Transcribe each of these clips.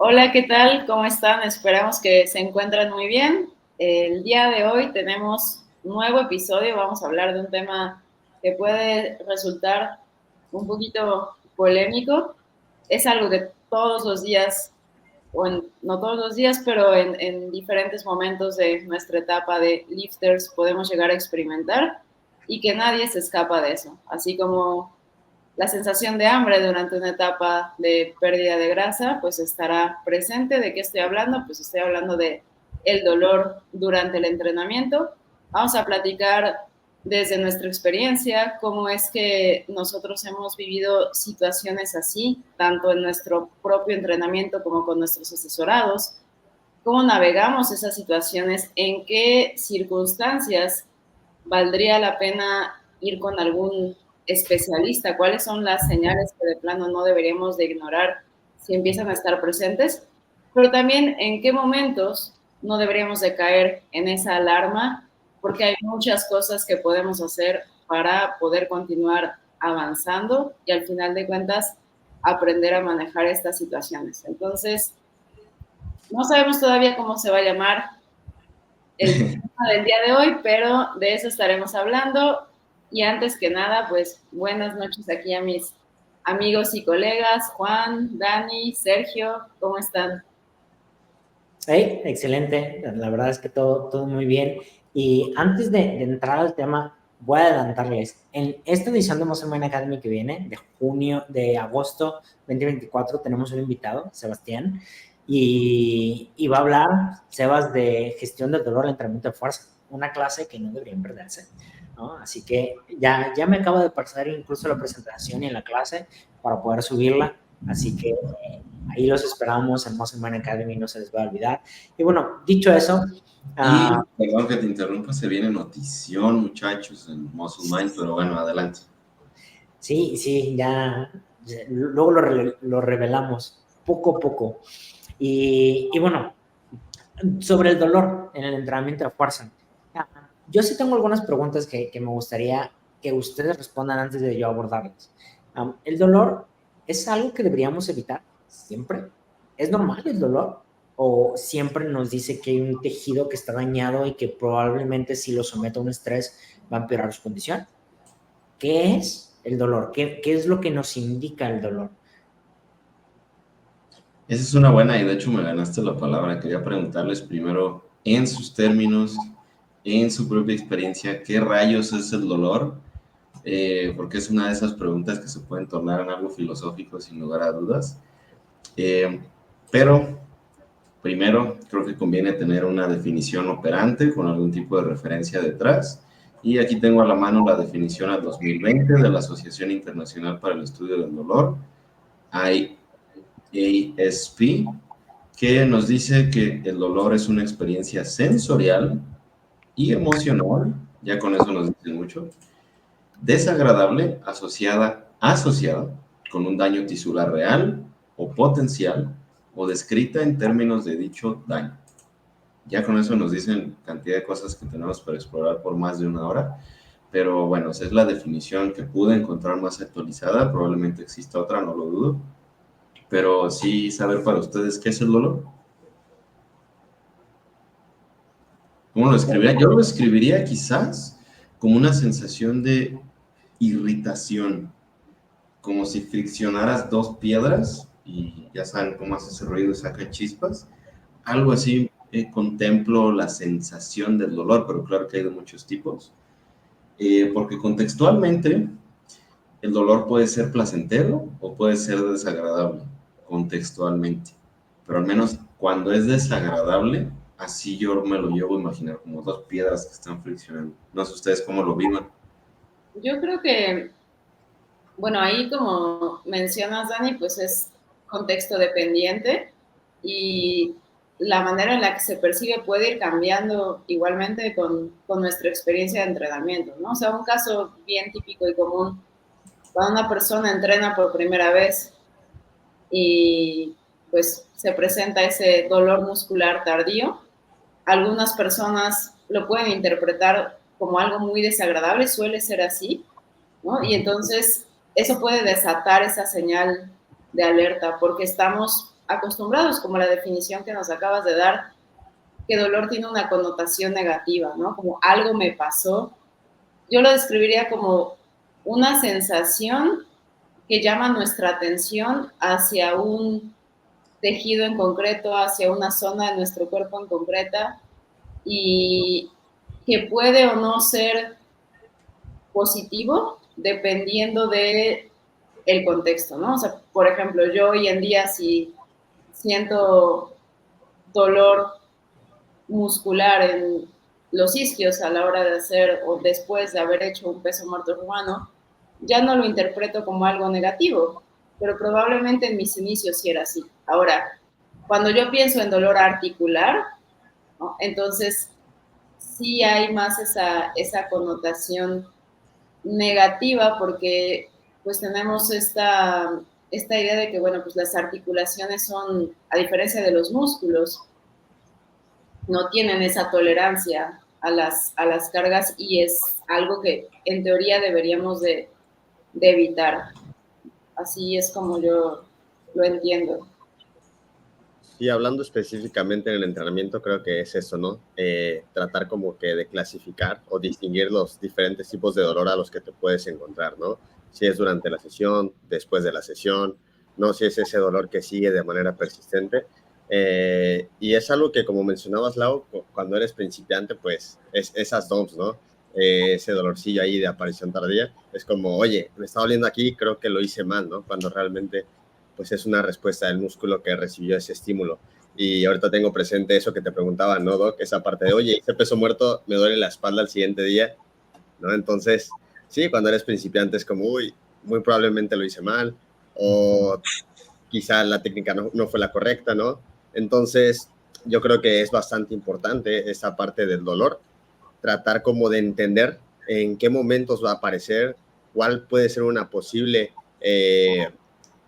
Hola, ¿qué tal? ¿Cómo están? Esperamos que se encuentren muy bien. El día de hoy tenemos un nuevo episodio. Vamos a hablar de un tema que puede resultar un poquito polémico. Es algo que todos los días, no todos los días, pero en diferentes momentos de nuestra etapa de lifters podemos llegar a experimentar y que nadie se escapa de eso. Así como la sensación de hambre durante una etapa de pérdida de grasa, pues estará presente. ¿De qué estoy hablando? Pues estoy hablando de el dolor durante el entrenamiento. Vamos a platicar desde nuestra experiencia cómo es que nosotros hemos vivido situaciones así, tanto en nuestro propio entrenamiento como con nuestros asesorados, cómo navegamos esas situaciones, en qué circunstancias valdría la pena ir con algún especialista, cuáles son las señales que de plano no deberíamos de ignorar si empiezan a estar presentes, pero también en qué momentos no deberíamos de caer en esa alarma, porque hay muchas cosas que podemos hacer para poder continuar avanzando y al final de cuentas aprender a manejar estas situaciones. Entonces, no sabemos todavía cómo se va a llamar el tema del día de hoy, pero de eso estaremos hablando. Y antes que nada, pues buenas noches aquí a mis amigos y colegas, Juan, Dani, Sergio, ¿cómo están? Hey, excelente, la verdad es que todo muy bien. Y antes de entrar al tema, voy a adelantarles. En esta edición de Muscle Academy que viene, de agosto 2024, tenemos un invitado, Sebastián, y va a hablar, Sebas, de gestión del dolor, entrenamiento de fuerza, una clase que no deberían perderse, ¿no? Así que ya me acabo de pasar incluso la presentación y la clase para poder subirla, así que ahí los esperamos en Muscle Man Academy, no se les va a olvidar. Y bueno, dicho eso. Y, perdón que te interrumpa, se viene notición, muchachos, en Muscle Mind, pero bueno, adelante. Sí, luego lo revelamos poco a poco. Y bueno, sobre el dolor en el entrenamiento de fuerza. Yo sí tengo algunas preguntas que me gustaría que ustedes respondan antes de yo abordarlas. ¿El dolor es algo que deberíamos evitar siempre? ¿Es normal el dolor? ¿O siempre nos dice que hay un tejido que está dañado y que probablemente si lo someto a un estrés va a empeorar su condición? ¿Qué es el dolor? ¿Qué es lo que nos indica el dolor? Esa es una buena y de hecho me ganaste la palabra. Quería preguntarles primero, en sus términos, en su propia experiencia, ¿qué rayos es el dolor? Porque es una de esas preguntas que se pueden tornar en algo filosófico sin lugar a dudas. Pero primero creo que conviene tener una definición operante con algún tipo de referencia detrás. Y aquí tengo a la mano la definición al 2020 de la Asociación Internacional para el Estudio del Dolor, IASP, que nos dice que el dolor es una experiencia sensorial y emocional, ya con eso nos dicen mucho, desagradable asociada con un daño tisular real o potencial o descrita en términos de dicho daño. Ya con eso nos dicen cantidad de cosas que tenemos para explorar por más de una hora, pero bueno, esa es la definición que pude encontrar más actualizada, probablemente exista otra, no lo dudo, pero sí saber para ustedes qué es el dolor. ¿Cómo lo escribiría? Yo lo escribiría quizás como una sensación de irritación, como si friccionaras dos piedras y ya saben cómo hace ese ruido, saca chispas. Algo así contemplo la sensación del dolor, pero claro que hay de muchos tipos, porque contextualmente el dolor puede ser placentero o puede ser desagradable, contextualmente, pero al menos cuando es desagradable, así yo me lo llevo a imaginar como dos piedras que están friccionando. No sé ustedes cómo lo vivan. Yo creo que, bueno, ahí como mencionas, Dani, pues es contexto dependiente y la manera en la que se percibe puede ir cambiando igualmente con nuestra experiencia de entrenamiento, ¿no? O sea, un caso bien típico y común, cuando una persona entrena por primera vez y pues se presenta ese dolor muscular tardío, algunas personas lo pueden interpretar como algo muy desagradable, suele ser así, ¿no? Y entonces eso puede desatar esa señal de alerta porque estamos acostumbrados, como la definición que nos acabas de dar, que dolor tiene una connotación negativa, ¿no? Como algo me pasó. Yo lo describiría como una sensación que llama nuestra atención hacia un tejido en concreto, hacia una zona de nuestro cuerpo en concreta, y que puede o no ser positivo dependiendo de el contexto, ¿no? O sea, por ejemplo, yo hoy en día si siento dolor muscular en los isquios a la hora de hacer o después de haber hecho un peso muerto rumano, ya no lo interpreto como algo negativo, pero probablemente en mis inicios sí era así. Ahora, cuando yo pienso en dolor articular, ¿no? Entonces sí hay más esa connotación negativa porque pues tenemos esta idea de que, bueno, pues las articulaciones son, a diferencia de los músculos, no tienen esa tolerancia a las cargas y es algo que en teoría deberíamos de evitar. Así es como yo lo entiendo. Y hablando específicamente en el entrenamiento, creo que es eso, ¿no? Tratar como que de clasificar o distinguir los diferentes tipos de dolor a los que te puedes encontrar, ¿no? Si es durante la sesión, después de la sesión, no si es ese dolor que sigue de manera persistente. Y es algo que, como mencionabas, Lau, cuando eres principiante, pues es esas DOMS, ¿no? Ese dolorcillo ahí de aparición tardía, es como, oye, me está doliendo aquí, creo que lo hice mal, ¿no? Cuando realmente pues es una respuesta del músculo que recibió ese estímulo. Y ahorita tengo presente eso que te preguntaba, ¿no, Doc? Esa parte de, oye, ese peso muerto me duele la espalda al siguiente día, ¿no? Entonces, sí, cuando eres principiante es como, uy, muy probablemente lo hice mal, o quizá la técnica no fue la correcta, ¿no? Entonces, yo creo que es bastante importante esa parte del dolor, tratar como de entender en qué momentos va a aparecer, cuál puede ser una posible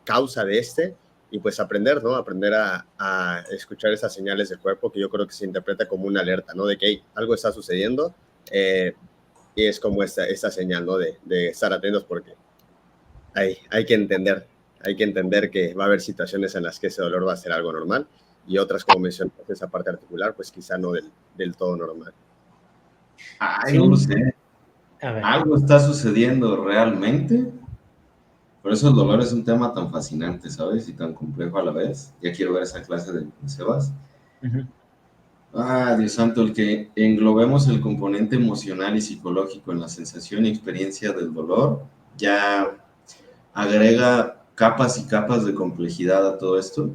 causa de y pues aprender, ¿no? Aprender a escuchar esas señales del cuerpo que yo creo que se interpreta como una alerta, ¿no? De que hey, algo está sucediendo y es como esta señal, ¿no? De estar atentos porque hay que entender que va a haber situaciones en las que ese dolor va a ser algo normal y otras, como mencionaste, esa parte articular, pues quizá no del todo normal. Ay, no lo sé. ¿Algo está sucediendo realmente? Por eso el dolor es un tema tan fascinante, ¿sabes? Y tan complejo a la vez. Ya quiero ver esa clase de Sebas. Dios santo, el que englobemos el componente emocional y psicológico en la sensación y experiencia del dolor, ya agrega capas y capas de complejidad a todo esto.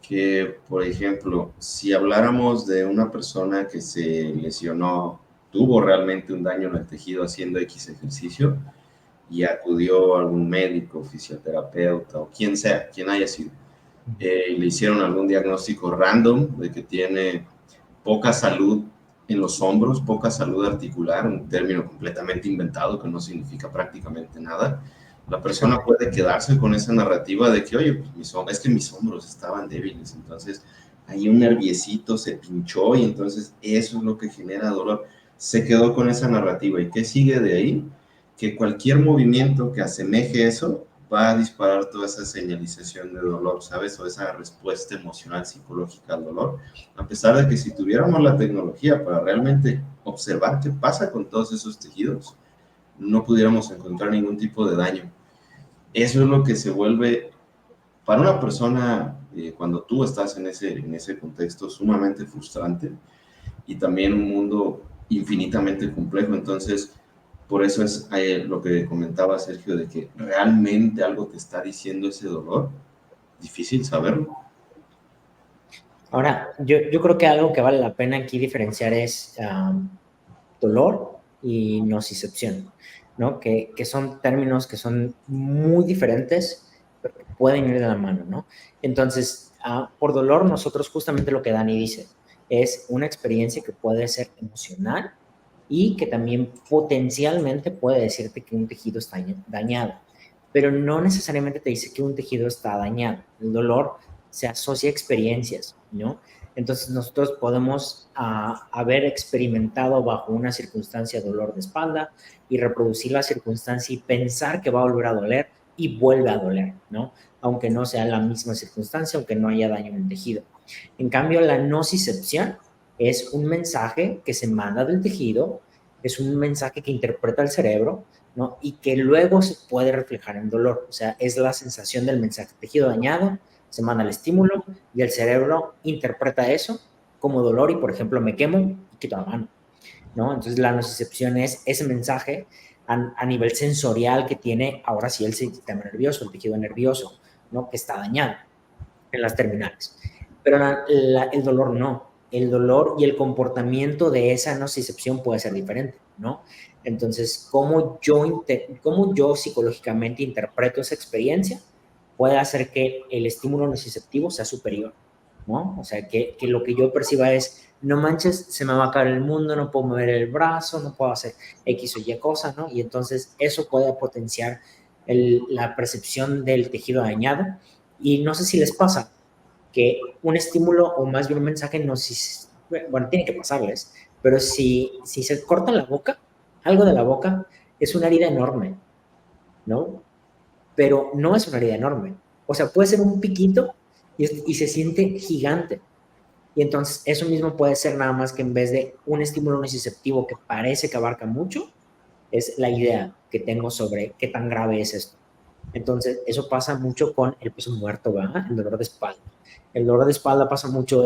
Que, por ejemplo, si habláramos de una persona que se lesionó, tuvo realmente un daño en el tejido haciendo X ejercicio, y acudió a algún médico, fisioterapeuta o quien sea, quien haya sido, y le hicieron algún diagnóstico random de que tiene poca salud en los hombros, poca salud articular, un término completamente inventado que no significa prácticamente nada. La persona puede quedarse con esa narrativa de que, oye, pues es que mis hombros estaban débiles, entonces ahí un nerviecito se pinchó y entonces eso es lo que genera dolor. Se quedó con esa narrativa. ¿Y qué sigue de ahí? Que cualquier movimiento que asemeje eso va a disparar toda esa señalización de dolor, ¿sabes? O esa respuesta emocional, psicológica al dolor, a pesar de que si tuviéramos la tecnología para realmente observar qué pasa con todos esos tejidos, no pudiéramos encontrar ningún tipo de daño. Eso es lo que se vuelve, para una persona, cuando tú estás en ese contexto, sumamente frustrante y también un mundo infinitamente complejo. Entonces, por eso es lo que comentaba Sergio, de que realmente algo te está diciendo ese dolor. Difícil saberlo. Ahora, yo creo que algo que vale la pena aquí diferenciar es dolor y nocicepción, ¿no? Que son términos que son muy diferentes, pero que pueden ir de la mano, ¿no? Entonces, por dolor, nosotros justamente lo que Dani dice, es una experiencia que puede ser emocional y que también potencialmente puede decirte que un tejido está dañado, pero no necesariamente te dice que un tejido está dañado. El dolor se asocia a experiencias, ¿no? Entonces nosotros podemos haber experimentado bajo una circunstancia dolor de espalda y reproducir la circunstancia y pensar que va a volver a doler y vuelve a doler, ¿no? aunque no sea la misma circunstancia, aunque no haya daño en el tejido. En cambio, la nocicepción es un mensaje que se manda del tejido, es un mensaje que interpreta el cerebro, ¿no? Y que luego se puede reflejar en dolor. O sea, es la sensación del mensaje. Tejido dañado, se manda el estímulo y el cerebro interpreta eso como dolor y, por ejemplo, me quemo y quito la mano, ¿no? Entonces, la nocicepción es ese mensaje a nivel sensorial que tiene ahora sí el sistema nervioso, el tejido nervioso, ¿no? Que está dañado en las terminales. Pero el dolor no. El dolor y el comportamiento de esa nocicepción puede ser diferente, ¿no? Entonces, cómo yo psicológicamente interpreto esa experiencia puede hacer que el estímulo nociceptivo sea superior, ¿no? O sea, que lo que yo perciba es, no manches, se me va a caer el mundo, no puedo mover el brazo, no puedo hacer X o Y cosas, ¿no? Y entonces eso puede potenciar la percepción del tejido dañado. Y no sé si les pasa que un estímulo o más bien un mensaje no, bueno, tiene que pasarles, pero si se corta la boca, algo de la boca, es una herida enorme, ¿no? Pero no es una herida enorme. O sea, puede ser un piquito y se siente gigante. Y entonces eso mismo puede ser nada más que en vez de un estímulo nociceptivo que parece que abarca mucho, es la idea que tengo sobre qué tan grave es esto. Entonces, eso pasa mucho con el peso muerto, ¿verdad? El dolor de espalda. El dolor de espalda pasa mucho,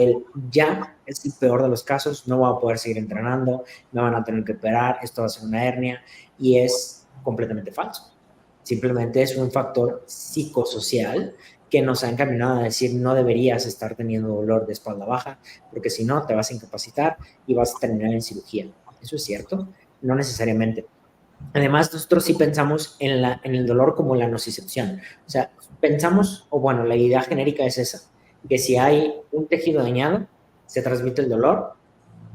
ya es el peor de los casos, no voy a poder seguir entrenando, me van a tener que operar, esto va a ser una hernia, y es completamente falso. Simplemente es un factor psicosocial que nos ha encaminado a decir no deberías estar teniendo dolor de espalda baja, porque si no te vas a incapacitar y vas a terminar en cirugía. ¿Eso es cierto? No necesariamente. Además, nosotros sí pensamos en el dolor como la nocicepción. O sea, pensamos, o bueno, la idea genérica es esa, que si hay un tejido dañado, se transmite el dolor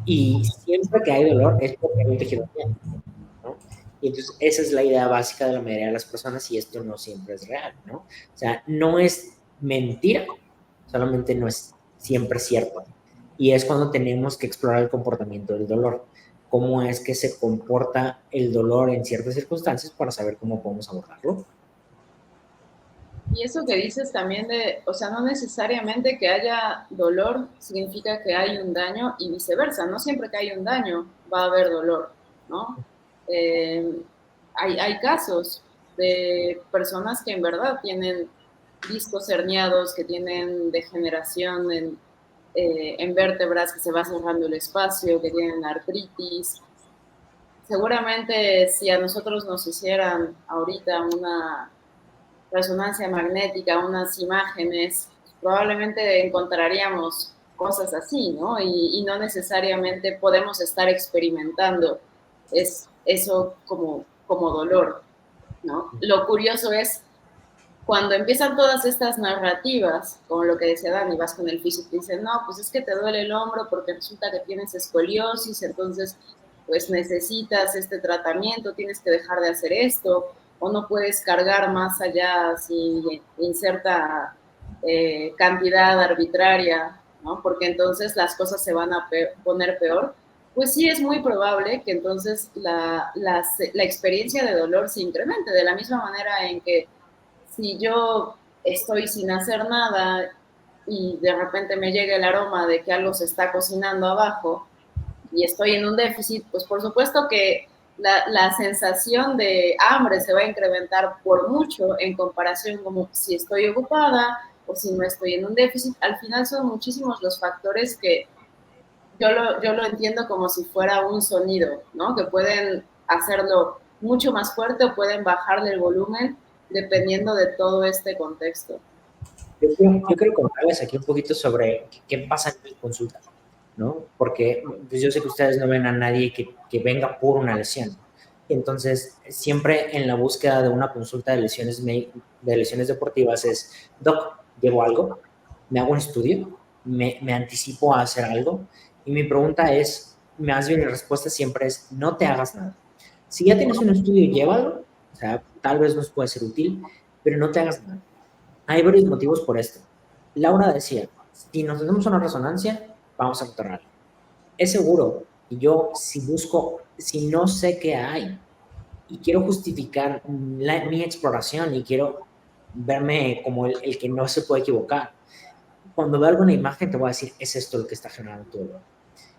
y siempre que hay dolor es porque hay un tejido dañado, ¿no? Y entonces esa es la idea básica de la mayoría de las personas y esto no siempre es real, ¿no? O sea, no es mentira, solamente no es siempre cierto. Y es cuando tenemos que explorar el comportamiento del dolor, cómo es que se comporta el dolor en ciertas circunstancias para saber cómo podemos abordarlo. Y eso que dices también de, o sea, no necesariamente que haya dolor significa que hay un daño y viceversa, no siempre que hay un daño va a haber dolor, ¿no? Eh, hay casos de personas que en verdad tienen discos herniados, que tienen degeneración en vértebras, que se va cerrando el espacio, que tienen artritis. Seguramente si a nosotros nos hicieran ahorita una resonancia magnética, unas imágenes, probablemente encontraríamos cosas así, ¿no? Y no necesariamente podemos estar experimentando eso como dolor, ¿no? Lo curioso es cuando empiezan todas estas narrativas, como lo que decía Dani, vas con el físico y dicen, no, pues es que te duele el hombro porque resulta que tienes escoliosis, entonces pues necesitas este tratamiento, tienes que dejar de hacer esto, o no puedes cargar más allá si inserta cantidad arbitraria, ¿no? Porque entonces las cosas se van a poner peor. Pues sí es muy probable que entonces la experiencia de dolor se incremente, de la misma manera en que si yo estoy sin hacer nada y de repente me llega el aroma de que algo se está cocinando abajo y estoy en un déficit, pues por supuesto que la sensación de hambre se va a incrementar por mucho en comparación como si estoy ocupada o si no estoy en un déficit. Al final son muchísimos los factores que yo lo entiendo como si fuera un sonido, ¿no? Que pueden hacerlo mucho más fuerte o pueden bajarle el volumen dependiendo de todo este contexto. Yo quiero contarles aquí un poquito sobre qué pasa en mi consulta, ¿no? Porque pues yo sé que ustedes no ven a nadie que venga por una lesión. Entonces, siempre en la búsqueda de una consulta de lesiones deportivas es, doc, ¿llevo algo? ¿Me hago un estudio? ¿Me anticipo a hacer algo? Y mi pregunta es, más bien mi respuesta siempre es, no te hagas nada. Si ya tienes un estudio, llévalo, o sea, tal vez nos puede ser útil, pero no te hagas nada. Hay varios motivos por esto. Laura decía, si nos hacemos una resonancia, vamos a encontrar algo. Es seguro. Y yo, si no sé qué hay y quiero justificar mi exploración y quiero verme como el que no se puede equivocar. Cuando veo alguna imagen te voy a decir, es esto lo que está generando tu dolor.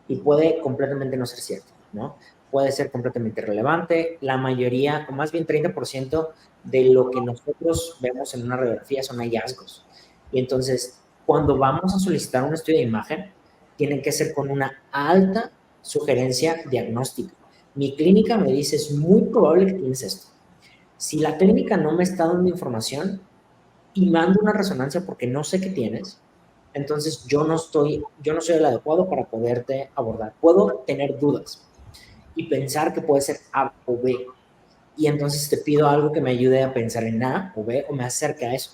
Y puede completamente no ser cierto, ¿no? Puede ser completamente irrelevante. La mayoría, o más bien 30% de lo que nosotros vemos en una radiografía son hallazgos. Y entonces, cuando vamos a solicitar un estudio de imagen, tienen que ser con una alta sugerencia diagnóstica. Mi clínica me dice, es muy probable que tienes esto. Si la clínica no me está dando información y mando una resonancia porque no sé qué tienes, entonces yo no soy el adecuado para poderte abordar. Puedo tener dudas y pensar que puede ser A o B. Y entonces te pido algo que me ayude a pensar en A o B o me acerque a eso.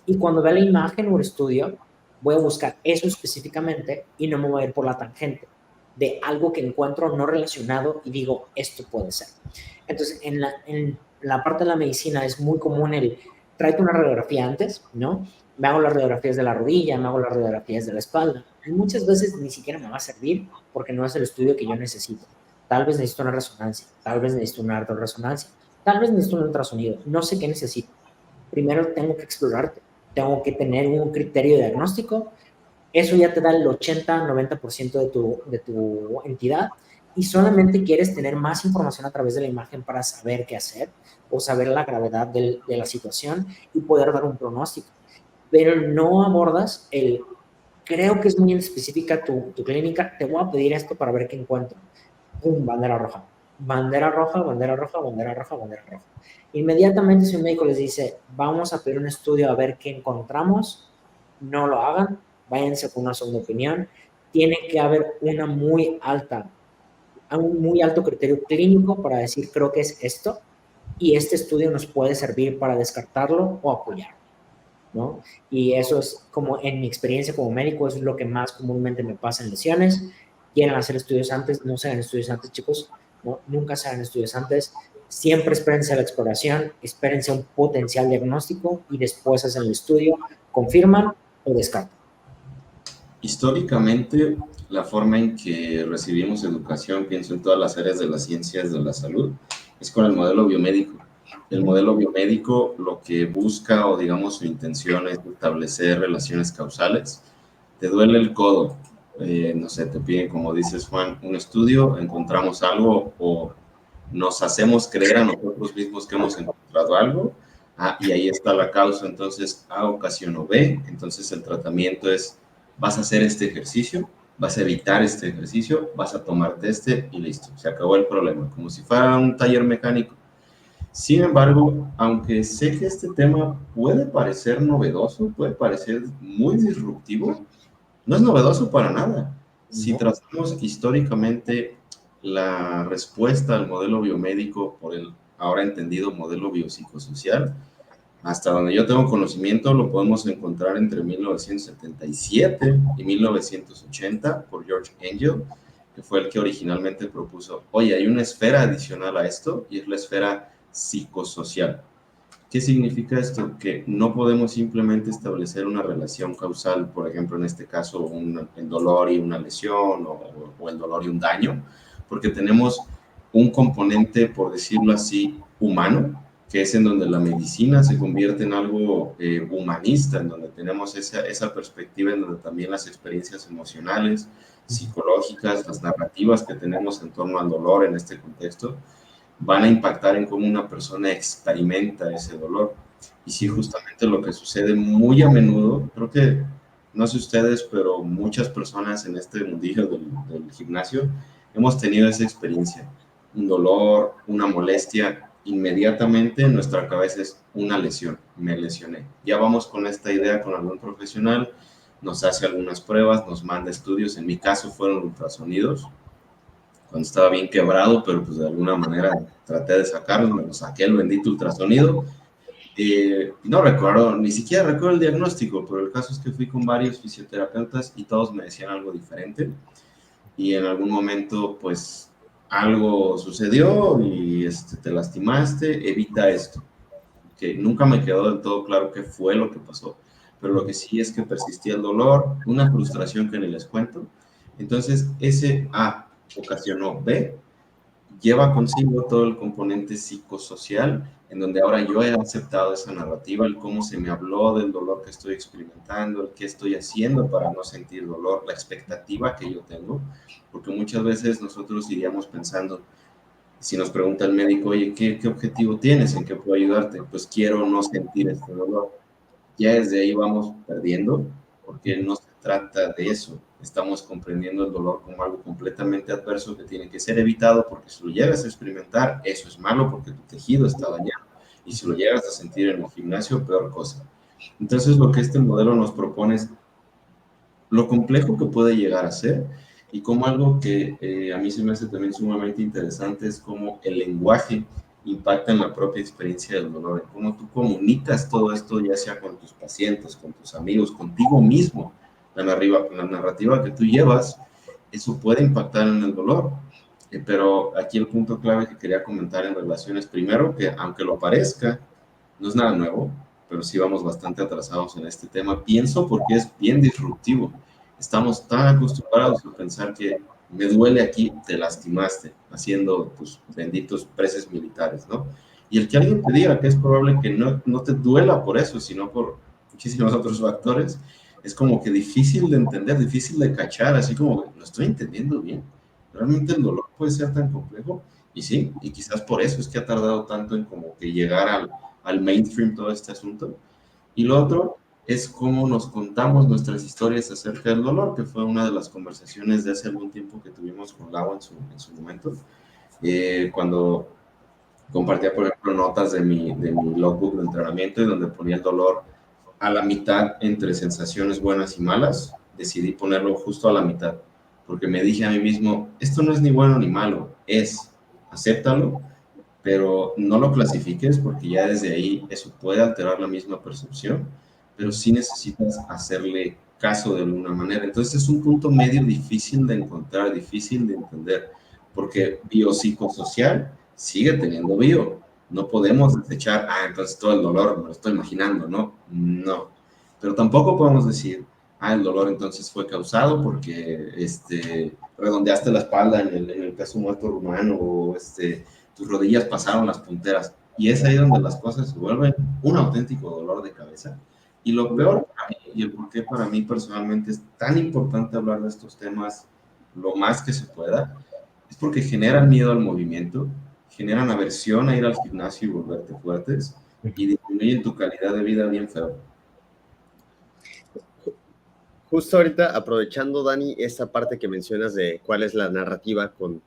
Y cuando vea la imagen o el estudio, voy a buscar eso específicamente y no me voy a ir por la tangente de algo que encuentro no relacionado y digo, esto puede ser. Entonces, en la parte de la medicina es muy común el tráete una radiografía antes, ¿no? Me hago las radiografías de la rodilla, me hago las radiografías de la espalda. Y muchas veces ni siquiera me va a servir porque no es el estudio que yo necesito. Tal vez necesito una resonancia, tal vez necesito una resonancia, tal vez necesito un ultrasonido. No sé qué necesito. Primero tengo que explorarte, tengo que tener un criterio diagnóstico. Eso ya te da el 80-90% de tu entidad y solamente quieres tener más información a través de la imagen para saber qué hacer o saber la gravedad de la situación y poder dar un pronóstico. Pero no abordas creo que es muy específica tu clínica, te voy a pedir esto para ver qué encuentro. ¡Pum! Bandera roja. Bandera roja, bandera roja, bandera roja, bandera roja. Inmediatamente si un médico les dice, vamos a pedir un estudio a ver qué encontramos, no lo hagan, váyanse con una segunda opinión. Tiene que haber un muy alto criterio clínico para decir, creo que es esto, y este estudio nos puede servir para descartarlo o apoyarlo, ¿no? Y eso es como en mi experiencia como médico, eso es lo que más comúnmente me pasa en lesiones. Quieren hacer estudios antes, no se hagan estudios antes, chicos, ¿no? Nunca se hagan estudios antes. Siempre espérense a la exploración, espérense a un potencial diagnóstico y después hacen el estudio, confirman o descartan. Históricamente, la forma en que recibimos educación, pienso en todas las áreas de las ciencias de la salud, es con el modelo biomédico. El modelo biomédico lo que busca, o digamos su intención, es establecer relaciones causales. Te duele el codo, no sé, te piden, como dices Juan, un estudio, encontramos algo o nos hacemos creer a nosotros mismos que hemos encontrado algo, y ahí está la causa, entonces A ocasionó B, entonces el tratamiento es, vas a hacer este ejercicio, vas a evitar este ejercicio, vas a tomarte este y listo, se acabó el problema, como si fuera un taller mecánico. Sin embargo, aunque sé que este tema puede parecer novedoso, puede parecer muy disruptivo, no es novedoso para nada. Si trazamos históricamente la respuesta al modelo biomédico por el ahora entendido modelo biopsicosocial, hasta donde yo tengo conocimiento, lo podemos encontrar entre 1977 y 1980 por George Engel, que fue el que originalmente propuso, oye, hay una esfera adicional a esto y es la esfera psicosocial. ¿Qué significa esto? Que no podemos simplemente establecer una relación causal, por ejemplo, en este caso, el dolor y una lesión o el dolor y un daño, porque tenemos un componente, por decirlo así, humano, que es en donde la medicina se convierte en algo humanista, en donde tenemos esa perspectiva, en donde también las experiencias emocionales, psicológicas, las narrativas que tenemos en torno al dolor en este contexto, van a impactar en cómo una persona experimenta ese dolor. Y sí, justamente lo que sucede muy a menudo, creo que, no sé ustedes, pero muchas personas en este mundillo del gimnasio hemos tenido esa experiencia. Un dolor, una molestia, inmediatamente en nuestra cabeza es una lesión, me lesioné. Ya vamos con esta idea con algún profesional, nos hace algunas pruebas, nos manda estudios, en mi caso fueron ultrasonidos, cuando estaba bien quebrado, pero pues de alguna manera traté de sacarlo, me lo saqué el bendito ultrasonido. No recuerdo, ni siquiera recuerdo el diagnóstico, pero el caso es que fui con varios fisioterapeutas y todos me decían algo diferente. Y en algún momento, pues, algo sucedió y te lastimaste, evita esto. Que nunca me quedó del todo claro qué fue lo que pasó, pero lo que sí es que persistía el dolor, una frustración que ni les cuento. Entonces, ese ocasionó B, lleva consigo todo el componente psicosocial, en donde ahora yo he aceptado esa narrativa, el cómo se me habló del dolor que estoy experimentando, el qué estoy haciendo para no sentir dolor, la expectativa que yo tengo, porque muchas veces nosotros iríamos pensando, si nos pregunta el médico, oye, ¿qué objetivo tienes? ¿En qué puedo ayudarte? Pues quiero no sentir este dolor. Ya desde ahí vamos perdiendo, porque no se trata de eso. Estamos comprendiendo el dolor como algo completamente adverso que tiene que ser evitado, porque si lo llegas a experimentar, eso es malo porque tu tejido está dañado. Y si lo llegas a sentir en el gimnasio, peor cosa. Entonces, lo que este modelo nos propone es lo complejo que puede llegar a ser, y como algo que a mí se me hace también sumamente interesante es cómo el lenguaje impacta en la propia experiencia del dolor, en cómo tú comunicas todo esto, ya sea con tus pacientes, con tus amigos, contigo mismo, la narrativa que tú llevas, eso puede impactar en el dolor. Pero aquí el punto clave que quería comentar en relaciones, primero, que aunque lo parezca, no es nada nuevo, pero sí vamos bastante atrasados en este tema. Pienso porque es bien disruptivo. Estamos tan acostumbrados a pensar que me duele aquí, te lastimaste, haciendo tus benditos preces militares, ¿no? Y el que alguien te diga que es probable que no te duela por eso, sino por muchísimos otros factores, es como que difícil de entender, difícil de cachar, así como, ¿lo estoy entendiendo bien? ¿Realmente el dolor puede ser tan complejo? Y sí, y quizás por eso es que ha tardado tanto en como que llegar al mainstream todo este asunto. Y lo otro es cómo nos contamos nuestras historias acerca del dolor, que fue una de las conversaciones de hace algún tiempo que tuvimos con Lau en su momento, cuando compartía, por ejemplo, notas de mi logbook de entrenamiento y donde ponía el dolor a la mitad entre sensaciones buenas y malas. Decidí ponerlo justo a la mitad, porque me dije a mí mismo, esto no es ni bueno ni malo, acéptalo, pero no lo clasifiques porque ya desde ahí eso puede alterar la misma percepción, pero sí necesitas hacerle caso de alguna manera. Entonces es un punto medio difícil de encontrar, difícil de entender, porque biopsicosocial sigue teniendo bio. No podemos desechar, entonces todo el dolor me lo estoy imaginando, ¿no? No. Pero tampoco podemos decir, el dolor entonces fue causado porque redondeaste la espalda en el caso muerto rumano, o tus rodillas pasaron las punteras. Y es ahí donde las cosas se vuelven un auténtico dolor de cabeza. Y lo peor para mí, y el por qué para mí personalmente es tan importante hablar de estos temas lo más que se pueda, es porque generan miedo al movimiento, generan aversión a ir al gimnasio y volverte fuertes, y disminuyen tu calidad de vida bien feo. Justo ahorita, aprovechando, Dani, esta parte que mencionas de cuál es la narrativa con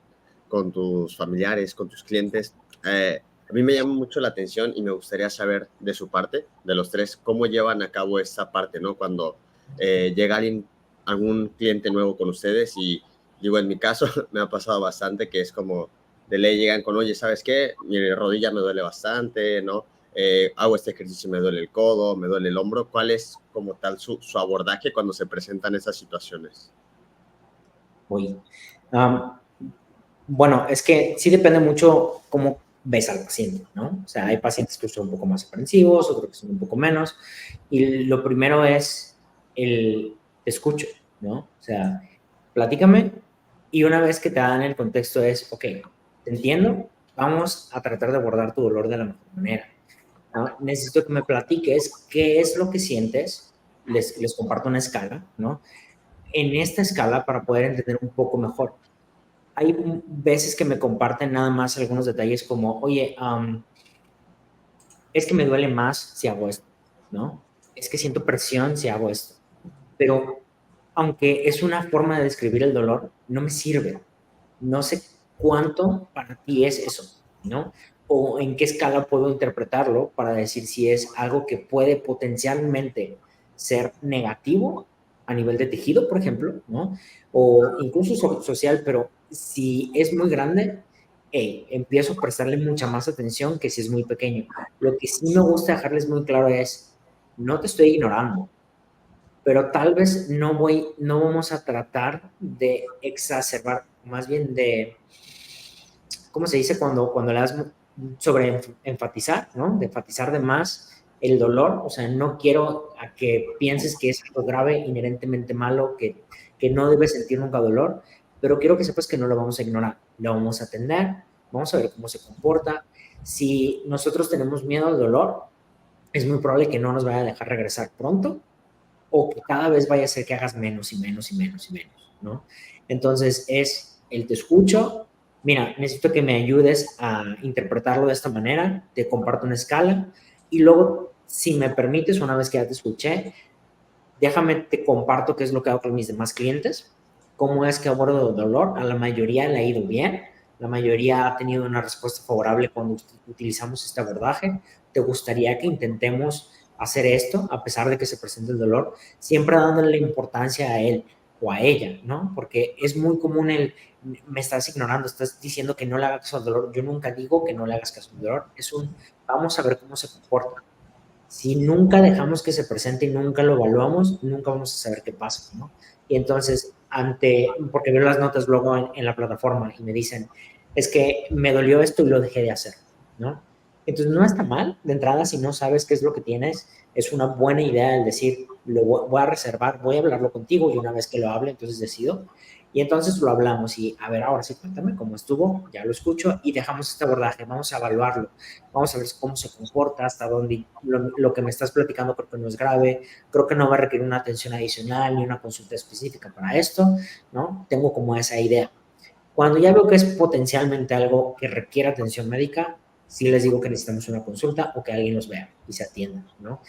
tus familiares, con tus clientes, a mí me llama mucho la atención y me gustaría saber de su parte, de los tres, cómo llevan a cabo esta parte, ¿no? Cuando llega algún cliente nuevo con ustedes y, digo, en mi caso me ha pasado bastante que es como de ley llegan con, oye, ¿sabes qué? Mi rodilla me duele bastante, ¿no? Hago este ejercicio, me duele el codo, me duele el hombro. ¿Cuál es como tal su abordaje cuando se presentan esas situaciones? Bueno, es que sí depende mucho cómo ves al paciente, ¿no? O sea, hay pacientes que son un poco más aprensivos, otros que son un poco menos, y lo primero es el escucho, ¿no? O sea, platícame, y una vez que te dan el contexto es, ok, te entiendo, vamos a tratar de abordar tu dolor de la mejor manera, ¿no? Necesito que me platiques qué es lo que sientes, les comparto una escala, ¿no? En esta escala para poder entender un poco mejor. Hay veces que me comparten nada más algunos detalles como, oye, es que me duele más si hago esto, ¿no? Es que siento presión si hago esto. Pero aunque es una forma de describir el dolor, no me sirve. No sé cuánto para ti es eso, ¿no? O en qué escala puedo interpretarlo para decir si es algo que puede potencialmente ser negativo a nivel de tejido, por ejemplo, ¿no? O incluso social, pero si es muy grande, empiezo a prestarle mucha más atención que si es muy pequeño. Lo que sí me gusta dejarles muy claro es, no te estoy ignorando, pero tal vez no vamos a tratar de exacerbar, más bien de, ¿cómo se dice? Cuando le das sobre enfatizar, ¿no? De enfatizar de más el dolor, o sea, no quiero a que pienses que es algo grave, inherentemente malo, que no debes sentir nunca dolor, pero quiero que sepas que no lo vamos a ignorar, lo vamos a atender, vamos a ver cómo se comporta. Si nosotros tenemos miedo al dolor, es muy probable que no nos vaya a dejar regresar pronto o que cada vez vaya a ser que hagas menos y menos y menos y menos, ¿no? Entonces es el te escucho, mira, necesito que me ayudes a interpretarlo de esta manera, te comparto una escala y luego, si me permites, una vez que ya te escuché, déjame, te comparto qué es lo que hago con mis demás clientes, cómo es que abordo el dolor. A la mayoría le ha ido bien, la mayoría ha tenido una respuesta favorable cuando utilizamos este abordaje. ¿Te gustaría que intentemos hacer esto a pesar de que se presente el dolor? Siempre dándole la importancia a él o a ella, ¿no? Porque es muy común me estás ignorando, estás diciendo que no le hagas caso al dolor. Yo nunca digo que no le hagas caso al dolor, vamos a ver cómo se comporta. Si nunca dejamos que se presente y nunca lo evaluamos, nunca vamos a saber qué pasa, ¿no? Y entonces, porque veo las notas luego en la plataforma y me dicen, es que me dolió esto y lo dejé de hacer, ¿no? Entonces, no está mal de entrada si no sabes qué es lo que tienes. Es una buena idea el decir, voy a reservar, voy a hablarlo contigo y una vez que lo hable, entonces decido. Y entonces lo hablamos y, a ver, ahora sí, cuéntame cómo estuvo, ya lo escucho y dejamos este abordaje, vamos a evaluarlo, vamos a ver cómo se comporta, hasta dónde lo que me estás platicando creo que no es grave, creo que no va a requerir una atención adicional ni una consulta específica para esto, ¿no? Tengo como esa idea. Cuando ya veo que es potencialmente algo que requiere atención médica, sí les digo que necesitamos una consulta o que alguien los vea y se atienda, ¿no?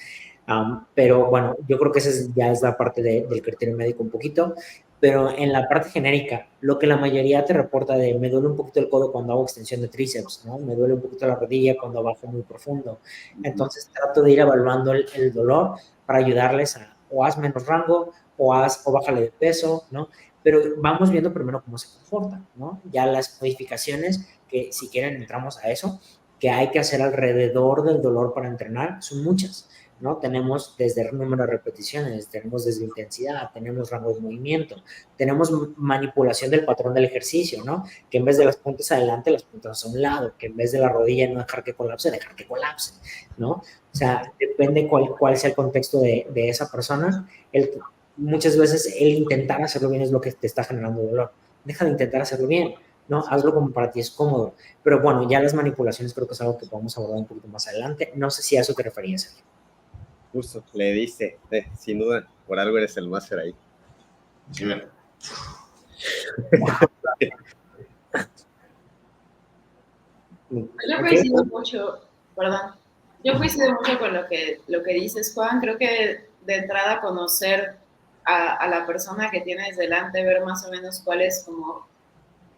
Pero bueno, yo creo que esa ya es la parte del criterio médico un poquito, pero en la parte genérica, lo que la mayoría te reporta de me duele un poquito el codo cuando hago extensión de tríceps, ¿no? Me duele un poquito la rodilla cuando bajo muy profundo. Entonces trato de ir evaluando el dolor para ayudarles a o haz menos rango o bájale de peso, ¿no? Pero vamos viendo primero cómo se comporta, ¿no? Ya las modificaciones, que si quieren entramos a eso, que hay que hacer alrededor del dolor para entrenar, son muchas, ¿no? Tenemos desde el número de repeticiones, tenemos desde intensidad, tenemos rango de movimiento, tenemos manipulación del patrón del ejercicio, ¿no? Que en vez de las puntas adelante, las puntas a un lado, que en vez de la rodilla no dejar que colapse, dejar que colapse, ¿no? O sea, depende cuál sea el contexto de esa persona. Muchas veces el intentar hacerlo bien es lo que te está generando dolor. Deja de intentar hacerlo bien, ¿no? Hazlo como para ti es cómodo. Pero bueno, ya las manipulaciones creo que es algo que podemos abordar un poquito más adelante. No sé si a eso te referías. Justo, le diste, sin duda, por algo eres el máster ahí. Sí, me... Yo coincido mucho, perdón, yo coincido mucho con lo que dices, Juan. Creo que de entrada conocer a la persona que tienes delante, ver más o menos cuál es como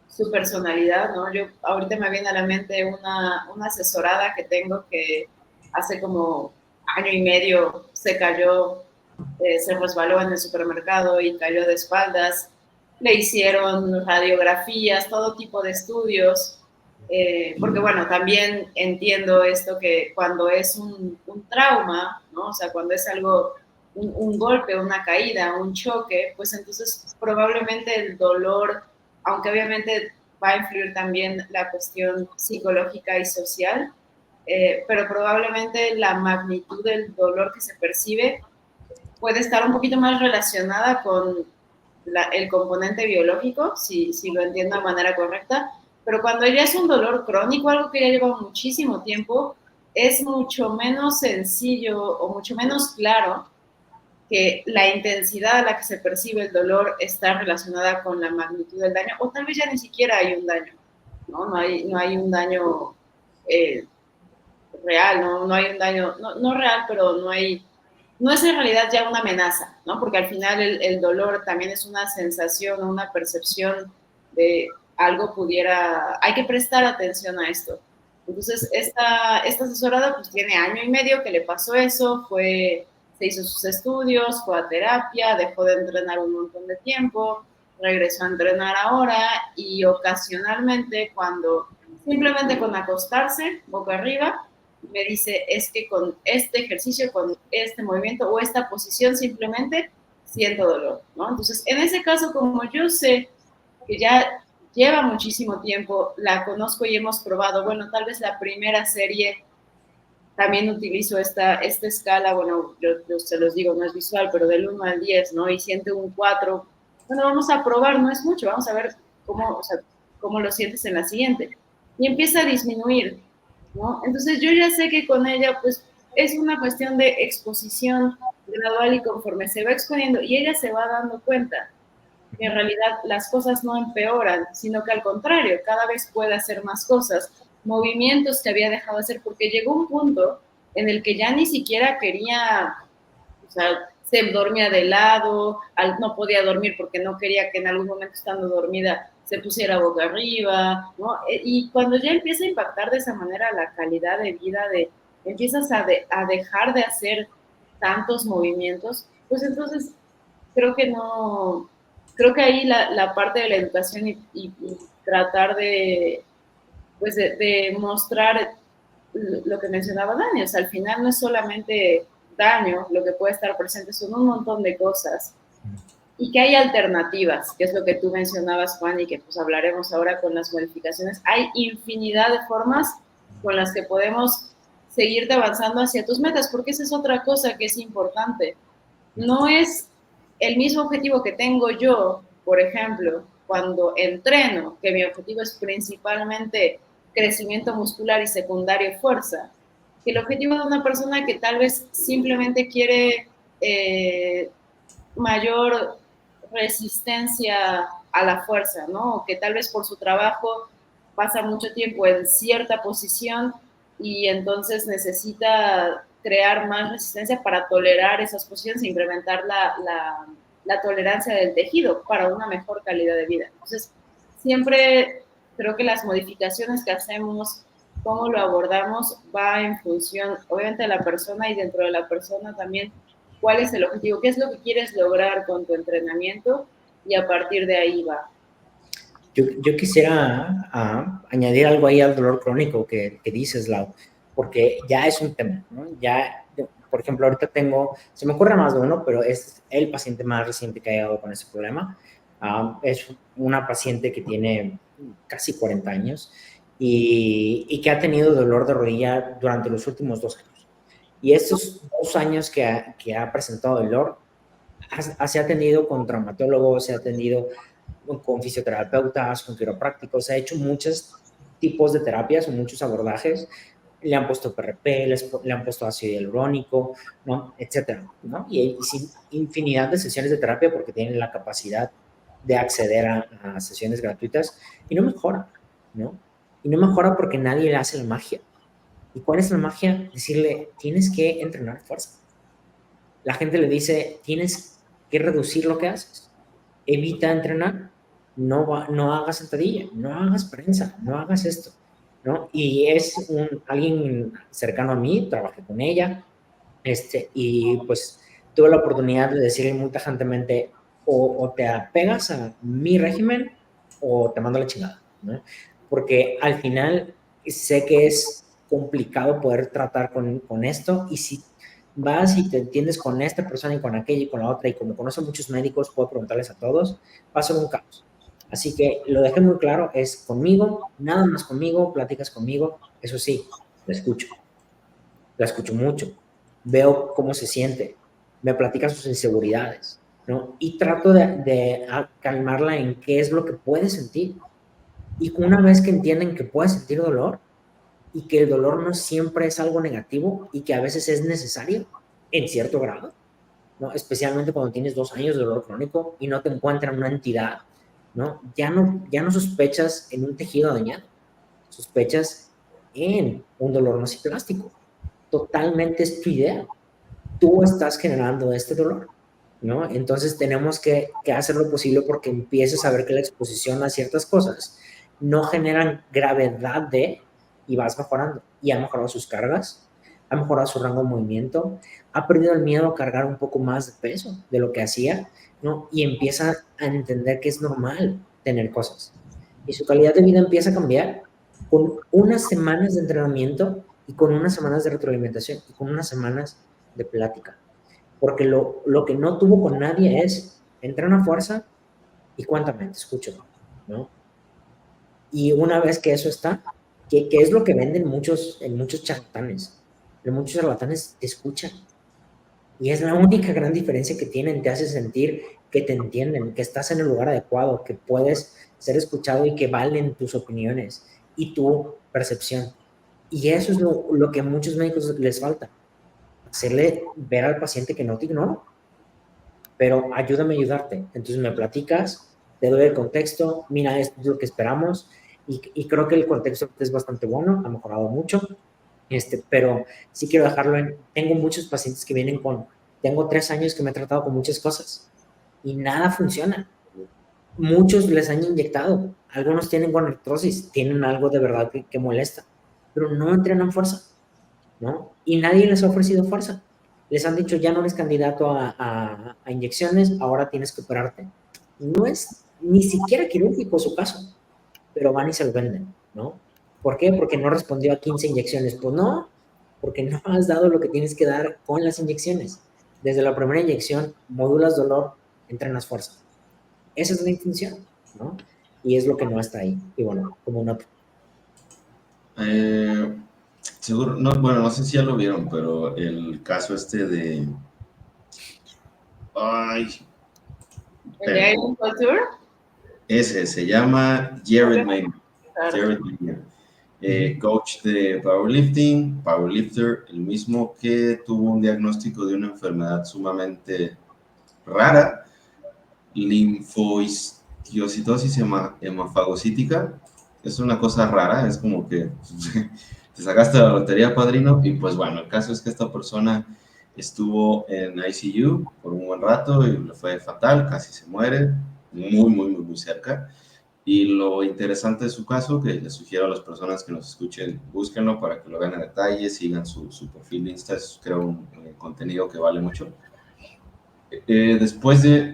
su personalidad, ¿no? Yo ahorita me viene a la mente una asesorada que tengo que hace como año y medio se cayó, se resbaló en el supermercado y cayó de espaldas. Le hicieron radiografías, todo tipo de estudios, porque bueno, también entiendo esto que cuando es un trauma, ¿no? O sea, cuando es algo, un golpe, una caída, un choque, pues entonces probablemente el dolor, aunque obviamente va a influir también la cuestión psicológica y social, pero probablemente la magnitud del dolor que se percibe puede estar un poquito más relacionada con el componente biológico, si lo entiendo de manera correcta, pero cuando ya es un dolor crónico, algo que ya lleva muchísimo tiempo, es mucho menos sencillo o mucho menos claro que la intensidad a la que se percibe el dolor está relacionada con la magnitud del daño, o tal vez ya ni siquiera hay un daño, ¿no? No hay un daño real, no hay un daño, no real, pero no es en realidad ya una amenaza, ¿no? Porque al final el dolor también es una sensación o una percepción de algo hay que prestar atención a esto. Entonces, esta asesorada pues tiene año y medio que le pasó eso, se hizo sus estudios, fue a terapia, dejó de entrenar un montón de tiempo, regresó a entrenar ahora y ocasionalmente simplemente con acostarse boca arriba, me dice, es que con este ejercicio, con este movimiento o esta posición simplemente siento dolor, ¿no? Entonces, en ese caso, como yo sé que ya lleva muchísimo tiempo, la conozco y hemos probado, bueno, tal vez la primera serie también utilizo esta escala, bueno, yo se los digo, no es visual, pero del 1 al 10, ¿no? Y siente un 4. Bueno, vamos a probar, no es mucho, vamos a ver cómo lo sientes en la siguiente. Y empieza a disminuir. ¿no? Entonces yo ya sé que con ella, pues, es una cuestión de exposición gradual y conforme se va exponiendo y ella se va dando cuenta que en realidad las cosas no empeoran, sino que al contrario, cada vez puede hacer más cosas, movimientos que había dejado de hacer, porque llegó un punto en el que ya ni siquiera quería, o sea, se dormía de lado, no podía dormir porque no quería que en algún momento estando dormida se pusiera boca arriba, ¿no? Y cuando ya empieza a impactar de esa manera la calidad de vida, empiezas a dejar de hacer tantos movimientos, pues entonces creo que no, creo que ahí la parte de la educación y tratar de, pues de mostrar lo que mencionaba Dani, o sea, al final no es solamente daño lo que puede estar presente, son un montón de cosas y que hay alternativas, que es lo que tú mencionabas, Juan, y que pues hablaremos ahora con las modificaciones. Hay infinidad de formas con las que podemos seguirte avanzando hacia tus metas, porque esa es otra cosa que es importante. No es el mismo objetivo que tengo yo, por ejemplo, cuando entreno, que mi objetivo es principalmente crecimiento muscular y secundario fuerza, que el objetivo de una persona que tal vez simplemente quiere mayor resistencia a la fuerza, ¿no? O que tal vez por su trabajo pasa mucho tiempo en cierta posición y entonces necesita crear más resistencia para tolerar esas posiciones e incrementar la tolerancia del tejido para una mejor calidad de vida. Entonces, siempre creo que las modificaciones que hacemos, cómo lo abordamos, va en función, obviamente, de la persona y dentro de la persona también cuál es el objetivo, qué es lo que quieres lograr con tu entrenamiento y a partir de ahí va. Yo quisiera añadir algo ahí al dolor crónico que dices, Lau, porque ya es un tema, ¿no? Ya, por ejemplo, ahorita se me ocurre más de uno, pero es el paciente más reciente que ha llegado con ese problema. Es una paciente que tiene casi 40 años y que ha tenido dolor de rodilla durante los últimos 2 años. Y estos 2 años que ha presentado dolor, se ha atendido con traumatólogos, se ha atendido con fisioterapeutas, con quiroprácticos, se ha hecho muchos tipos de terapias, muchos abordajes, le han puesto PRP, le han puesto ácido hialurónico, ¿no? Etcétera, ¿no? Y sin infinidad de sesiones de terapia porque tienen la capacidad de acceder a sesiones gratuitas y no mejora, ¿no? Y no mejora porque nadie le hace la magia. ¿Y cuál es la magia? Decirle, tienes que entrenar fuerza. La gente le dice, tienes que reducir lo que haces. Evita entrenar, no hagas sentadilla, no hagas prensa, no hagas esto, ¿no? Y es alguien cercano a mí, trabajé con ella, y pues tuve la oportunidad de decirle muy tajantemente, o te apegas a mi régimen o te mando a la chingada, ¿no? Porque al final sé que es complicado poder tratar con esto y si vas y te entiendes con esta persona y con aquella y con la otra y como conozco muchos médicos puedo preguntarles a todos, va a ser un caos. Así que lo dejé muy claro, es conmigo, nada más conmigo, platicas conmigo, eso sí, la escucho mucho, veo cómo se siente, me platica sus inseguridades, ¿no? Y trato de calmarla en qué es lo que puede sentir. Y una vez que entienden que puede sentir dolor y que el dolor no siempre es algo negativo y que a veces es necesario en cierto grado, ¿no? Especialmente cuando tienes 2 años de dolor crónico y no te encuentran una entidad, ¿no? Ya no sospechas en un tejido dañado, sospechas en un dolor nociplástico. Totalmente es tu idea. Tú estás generando este dolor, ¿no? Entonces tenemos que hacer lo posible porque empieces a ver que la exposición a ciertas cosas no generan gravedad y vas mejorando. Y ha mejorado sus cargas, ha mejorado su rango de movimiento, ha perdido el miedo a cargar un poco más de peso de lo que hacía, ¿no? Y empieza a entender que es normal tener cosas. Y su calidad de vida empieza a cambiar con unas semanas de entrenamiento y con unas semanas de retroalimentación y con unas semanas de plática. Porque lo que no tuvo con nadie es entrena fuerza y cuéntame, te escucho, ¿no? Y una vez que eso está, que es lo que venden en muchos charlatanes. En muchos charlatanes te escuchan. Y es la única gran diferencia que tienen, te hace sentir que te entienden, que estás en el lugar adecuado, que puedes ser escuchado y que valen tus opiniones y tu percepción. Y eso es lo que a muchos médicos les falta, hacerle ver al paciente que no te ignoro, pero ayúdame a ayudarte. Entonces me platicas, te doy el contexto, mira, esto es lo que esperamos, y creo que el contexto es bastante bueno, ha mejorado mucho, pero sí quiero dejarlo tengo muchos pacientes que vienen tengo 3 años que me he tratado con muchas cosas, y nada funciona. Muchos les han inyectado, algunos tienen gonoartrosis, tienen algo de verdad que molesta, pero no entrenan fuerza, ¿no? Y nadie les ha ofrecido fuerza. Les han dicho, ya no eres candidato a inyecciones, ahora tienes que operarte. No es ni siquiera quirúrgico su caso, pero van y se lo venden, ¿no? ¿Por qué? Porque no respondió a 15 inyecciones. Pues no, porque no has dado lo que tienes que dar con las inyecciones. Desde la primera inyección, modulas dolor, entrenas fuerza. Esa es la intención, ¿no? Y es lo que no está ahí. Y bueno, como una... Seguro, no, bueno, no sé si ya lo vieron, pero el caso de... Ay, ¿El de Iron Culture? ese se llama Jared Maynard. Claro. Jared Maynard. Coach de powerlifter, el mismo que tuvo un diagnóstico de una enfermedad sumamente rara, linfohistiocytosis hemafagocítica. Es una cosa rara, es como que te sacaste la lotería, padrino, y pues bueno, el caso es que esta persona estuvo en ICU por un buen rato y le fue fatal, casi se muere, muy cerca. Y lo interesante de su caso, que les sugiero a las personas que nos escuchen, búsquenlo para que lo vean en detalle, sigan su perfil de Insta, es creo un contenido que vale mucho. Después de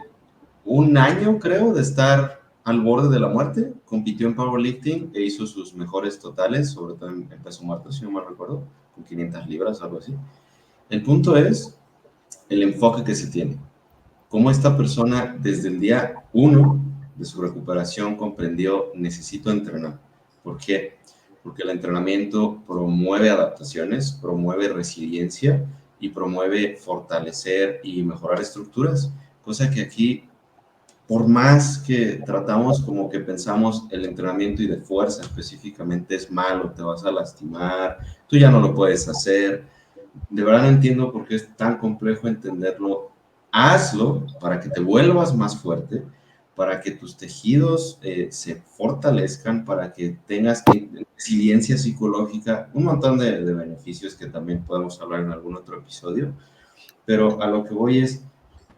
un año, creo, de estar al borde de la muerte, compitió en powerlifting e hizo sus mejores totales, sobre todo en peso muerto, si no mal recuerdo, con 500 libras, algo así. El punto es el enfoque que se tiene. Cómo esta persona, desde el día 1 de su recuperación, comprendió, necesito entrenar. ¿Por qué? Porque el entrenamiento promueve adaptaciones, promueve resiliencia y promueve fortalecer y mejorar estructuras, cosa que aquí, por más que tratamos como que pensamos el entrenamiento y de fuerza específicamente es malo, te vas a lastimar, tú ya no lo puedes hacer, de verdad no entiendo por qué es tan complejo entenderlo. Hazlo para que te vuelvas más fuerte, para que tus tejidos se fortalezcan, para que tengas resiliencia psicológica, un montón de beneficios que también podemos hablar en algún otro episodio, pero a lo que voy es,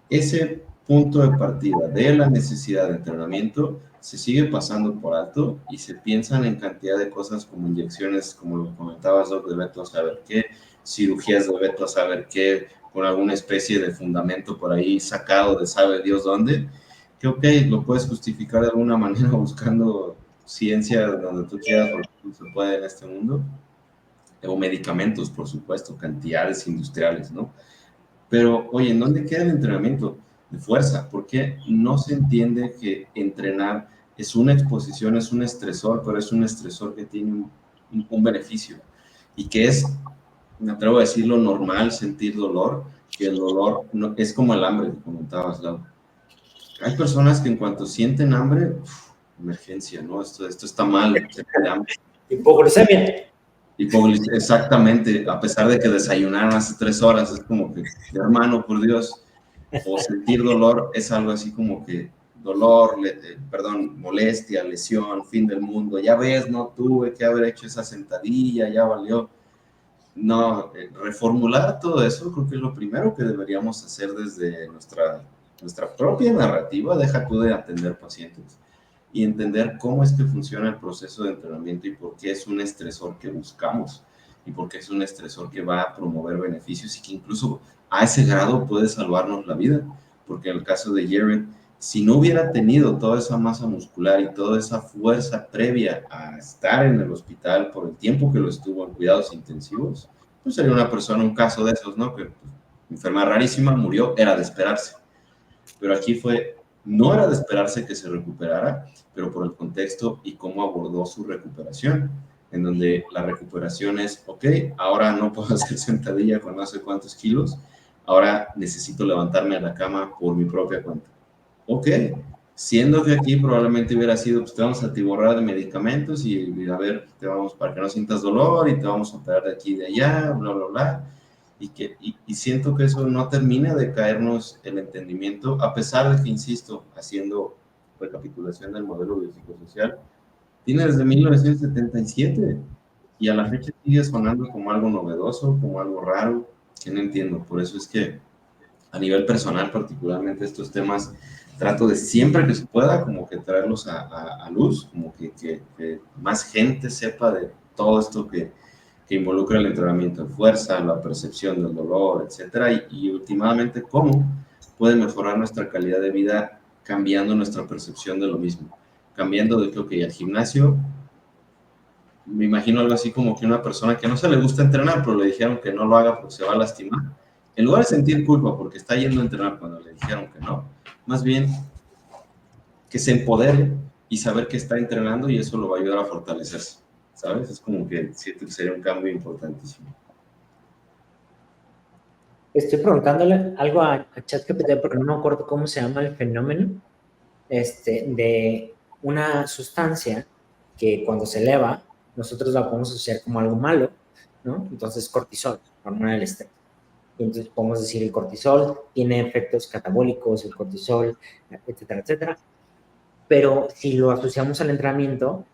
ese punto de partida de la necesidad de entrenamiento se sigue pasando por alto y se piensan en cantidad de cosas como inyecciones, como lo comentabas, Doc, de veto a saber qué, cirugías de veto a saber qué, con alguna especie de fundamento por ahí sacado de sabe Dios dónde, que ok, lo puedes justificar de alguna manera buscando ciencia donde tú quieras, porque no se puede en este mundo, o medicamentos, por supuesto, cantidades industriales, ¿no? Pero, oye, ¿en dónde queda el entrenamiento de fuerza? Porque no se entiende que entrenar es una exposición, es un estresor, pero es un estresor que tiene un beneficio y que es, me atrevo a decirlo, normal sentir dolor, que el dolor no, es como el hambre que comentabas, Lau. Hay personas que en cuanto sienten hambre, emergencia, ¿no? Esto está mal, se pide hambre. Hipoglucemia. Exactamente, a pesar de que desayunaron hace 3 horas, es como que, hermano, por Dios, o sentir dolor es algo así como que dolor, molestia, lesión, fin del mundo, ya ves, no tuve que haber hecho esa sentadilla, ya valió. No, reformular todo eso creo que es lo primero que deberíamos hacer desde nuestra propia narrativa, deja tú de atender pacientes y entender cómo es que funciona el proceso de entrenamiento y por qué es un estresor que buscamos y por qué es un estresor que va a promover beneficios y que incluso a ese grado puede salvarnos la vida, porque en el caso de Jared, si no hubiera tenido toda esa masa muscular y toda esa fuerza previa a estar en el hospital por el tiempo que lo estuvo en cuidados intensivos, pues sería una persona, un caso de esos, ¿no? Que pues, enferma rarísima, murió, era de esperarse. Pero aquí no era de esperarse que se recuperara, pero por el contexto y cómo abordó su recuperación, en donde la recuperación es, ok, ahora no puedo hacer sentadilla con no sé cuántos kilos, ahora necesito levantarme a la cama por mi propia cuenta. Ok, Siendo que aquí probablemente hubiera sido, pues te vamos a atiborrar de medicamentos y a ver, te vamos para que no sientas dolor y te vamos a operar de aquí y de allá, bla, bla, bla. Y siento que eso no termina de caernos el entendimiento, a pesar de que, insisto, haciendo recapitulación del modelo biopsicosocial, tiene desde 1977 y a la fecha sigue sonando como algo novedoso, como algo raro, que no entiendo. Por eso es que a nivel personal, particularmente estos temas, trato de siempre que se pueda como que traerlos a luz, como que más gente sepa de todo esto que involucra el entrenamiento de fuerza, la percepción del dolor, etcétera, y últimamente cómo puede mejorar nuestra calidad de vida cambiando nuestra percepción de lo mismo, cambiando de que, ok, al gimnasio, me imagino algo así como que una persona que no se le gusta entrenar, pero le dijeron que no lo haga porque se va a lastimar, en lugar de sentir culpa porque está yendo a entrenar cuando le dijeron que no, más bien que se empodere y saber que está entrenando y eso lo va a ayudar a fortalecerse, ¿sabes? Es como que siento que sería un cambio importantísimo. Estoy preguntándole algo a ChatGPT porque no me acuerdo cómo se llama el fenómeno de una sustancia que cuando se eleva, nosotros la podemos asociar como algo malo, ¿no? Entonces, cortisol, hormona del estrés. Y entonces podemos decir el cortisol tiene efectos catabólicos, el cortisol, etcétera, etcétera. Pero si lo asociamos al entrenamiento,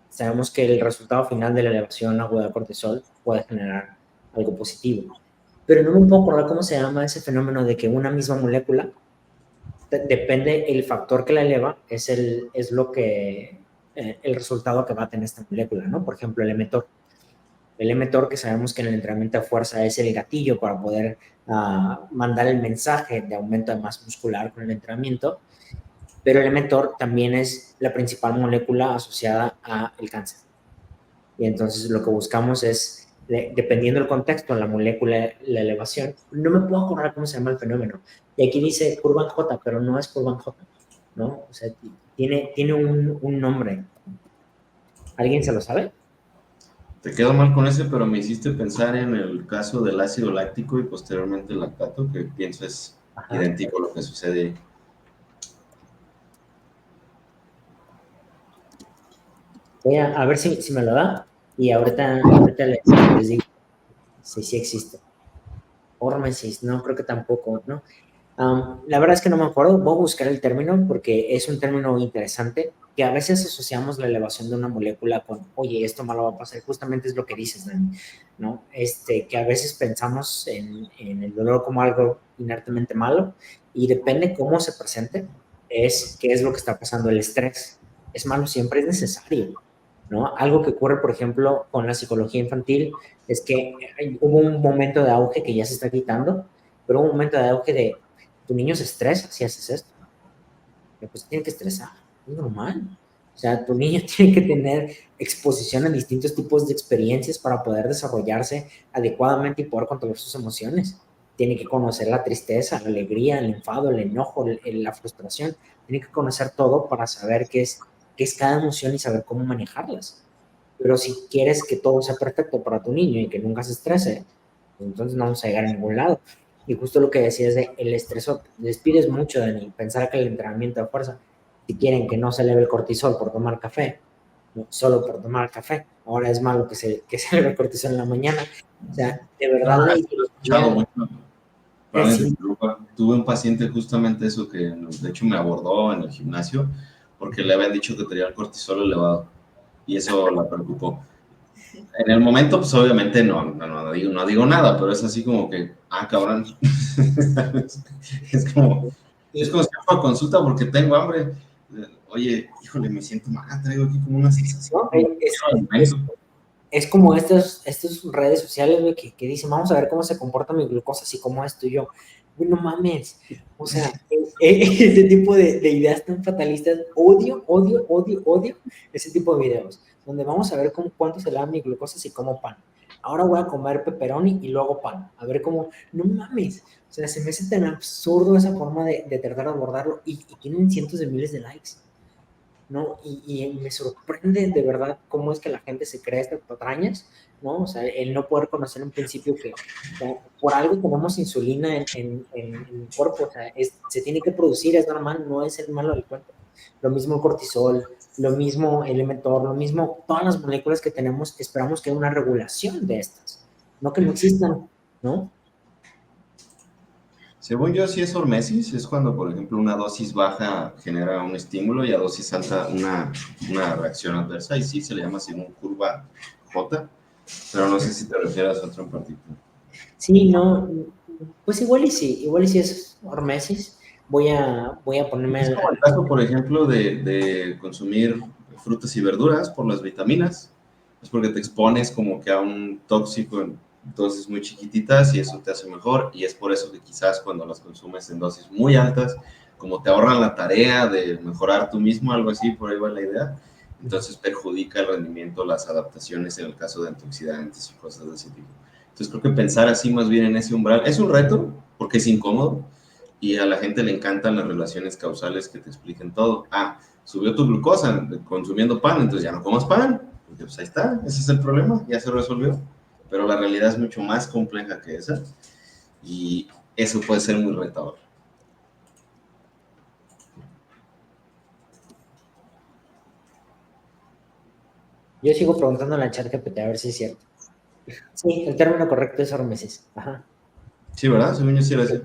sabemos que el resultado final de la elevación aguda de cortisol puede generar algo positivo. Pero no me puedo acordar cómo se llama ese fenómeno de que una misma molécula, depende el factor que la eleva, es el resultado que va a tener esta molécula, ¿no? Por ejemplo, el mTOR. El mTOR, que sabemos que en el entrenamiento de fuerza es el gatillo para poder mandar el mensaje de aumento de masa muscular con el entrenamiento, pero el mTOR también es la principal molécula asociada al cáncer. Y entonces lo que buscamos es, dependiendo del contexto, la molécula, la elevación, no me puedo acordar cómo se llama el fenómeno. Y aquí dice curva en J, pero no es curva en J, ¿no? O sea, tiene un nombre. ¿Alguien se lo sabe? Te quedo mal con ese, pero me hiciste pensar en el caso del ácido láctico y posteriormente el lactato, que pienso es idéntico a lo que sucede. Voy a ver si me lo da y ahorita les digo si sí existe. Hormesis, no, creo que tampoco, ¿no? La verdad es que no me acuerdo, voy a buscar el término porque es un término interesante que a veces asociamos la elevación de una molécula con, oye, esto malo va a pasar, justamente es lo que dices, Dani, ¿no? Que a veces pensamos en el dolor como algo inertemente malo y depende cómo se presente, es qué es lo que está pasando. El estrés es malo, siempre es necesario, ¿no? Algo que ocurre, por ejemplo, con la psicología infantil es que hubo un momento de auge que ya se está quitando, pero hubo un momento de auge de tu niño se estresa si haces esto. Pues tiene que estresar, es normal. O sea, tu niño tiene que tener exposición a distintos tipos de experiencias para poder desarrollarse adecuadamente y poder controlar sus emociones. Tiene que conocer la tristeza, la alegría, el enfado, el enojo, la frustración. Tiene que conocer todo para saber qué es cada emoción y saber cómo manejarlas. Pero si quieres que todo sea perfecto para tu niño y que nunca se estrese, pues entonces no vamos a llegar a ningún lado. Y justo lo que decías de el estresor, les pides mucho, Dani, pensar que el entrenamiento de fuerza, si quieren que no se eleve el cortisol por tomar café, no, solo por tomar café, ahora es malo que se eleve el cortisol en la mañana. O sea, de verdad, Lo he escuchado mucho. Sí. Tuve un paciente justamente eso que de hecho me abordó en el gimnasio porque le habían dicho que tenía el cortisol elevado y eso la preocupó. En el momento, pues obviamente no digo nada, pero es así como que, cabrón. es como si fue a consulta porque tengo hambre. Oye, híjole, me siento mal, traigo aquí como una sensación. Es como estas redes sociales, güey, que dicen, vamos a ver cómo se comporta mi glucosa, así como esto y yo. Güey, no mames. O sea, ese tipo de ideas tan fatalistas, odio ese tipo de videos, donde vamos a ver cuánto se le da mi glucosa si como pan. Ahora voy a comer pepperoni y luego pan. A ver cómo, no mames. O sea, se me hace tan absurdo esa forma de tratar de abordarlo y tienen cientos de miles de likes, ¿no? Y me sorprende de verdad cómo es que la gente se crea estas patrañas, ¿no? O sea, el no poder conocer en principio que, o sea, por algo tenemos insulina en el cuerpo, o sea, se tiene que producir, es normal, no es el malo del cuento. Lo mismo el cortisol, lo mismo el mTOR, lo mismo todas las moléculas que tenemos, esperamos que haya una regulación de estas, no que no existan, ¿no? Según yo, sí es hormesis, es cuando, por ejemplo, una dosis baja genera un estímulo y a dosis alta una reacción adversa, y sí se le llama según curva J, pero no sé si te refieres a otro en particular. Sí, no, pues igual y sí es hormesis. Voy a ponerme... Es como el caso, por ejemplo, de consumir frutas y verduras por las vitaminas. Es porque te expones como que a un tóxico en dosis muy chiquititas y eso te hace mejor. Y es por eso que quizás cuando las consumes en dosis muy altas, como te ahorran la tarea de mejorar tú mismo, algo así, por ahí va la idea, entonces perjudica el rendimiento, las adaptaciones en el caso de antioxidantes y cosas de ese tipo. Entonces creo que pensar así más bien en ese umbral es un reto porque es incómodo, y a la gente le encantan las relaciones causales que te expliquen todo. Ah, subió tu glucosa consumiendo pan, entonces ya no comas pan, porque pues ahí está, ese es el problema, ya se resolvió. Pero la realidad es mucho más compleja que esa y eso puede ser muy retador. Yo sigo preguntando a la ChatGPT a ver si es cierto. Sí, el término correcto es hormesis. Ajá. Sí, ¿verdad? Según yo sí era así.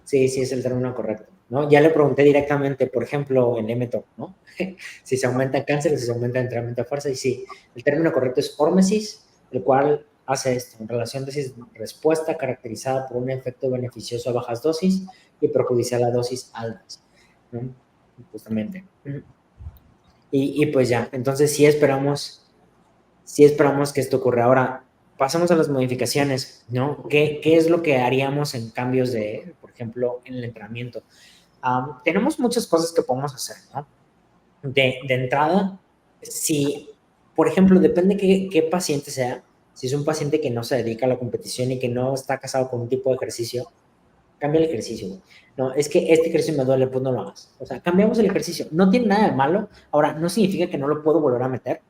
Sí, sí es el término correcto, ¿no? Ya le pregunté directamente, por ejemplo, en mTOR, ¿no? Si se aumenta en cáncer o si se aumenta en entrenamiento de fuerza, y sí, el término correcto es hormesis, el cual hace esto, en relación dosis-respuesta caracterizada por un efecto beneficioso a bajas dosis y perjudicial a dosis altas, ¿no? Justamente. Y pues ya, entonces sí esperamos que esto ocurra. Ahora, pasamos a las modificaciones, ¿no? ¿Qué es lo que haríamos en cambios de, por ejemplo, en el entrenamiento? Tenemos muchas cosas que podemos hacer, ¿no? De entrada, si, por ejemplo, depende qué paciente sea, si es un paciente que no se dedica a la competición y que no está casado con un tipo de ejercicio, cambia el ejercicio. No, es que este ejercicio me duele, pues no lo hagas. O sea, cambiamos el ejercicio. No tiene nada de malo. Ahora, no significa que no lo puedo volver a meter.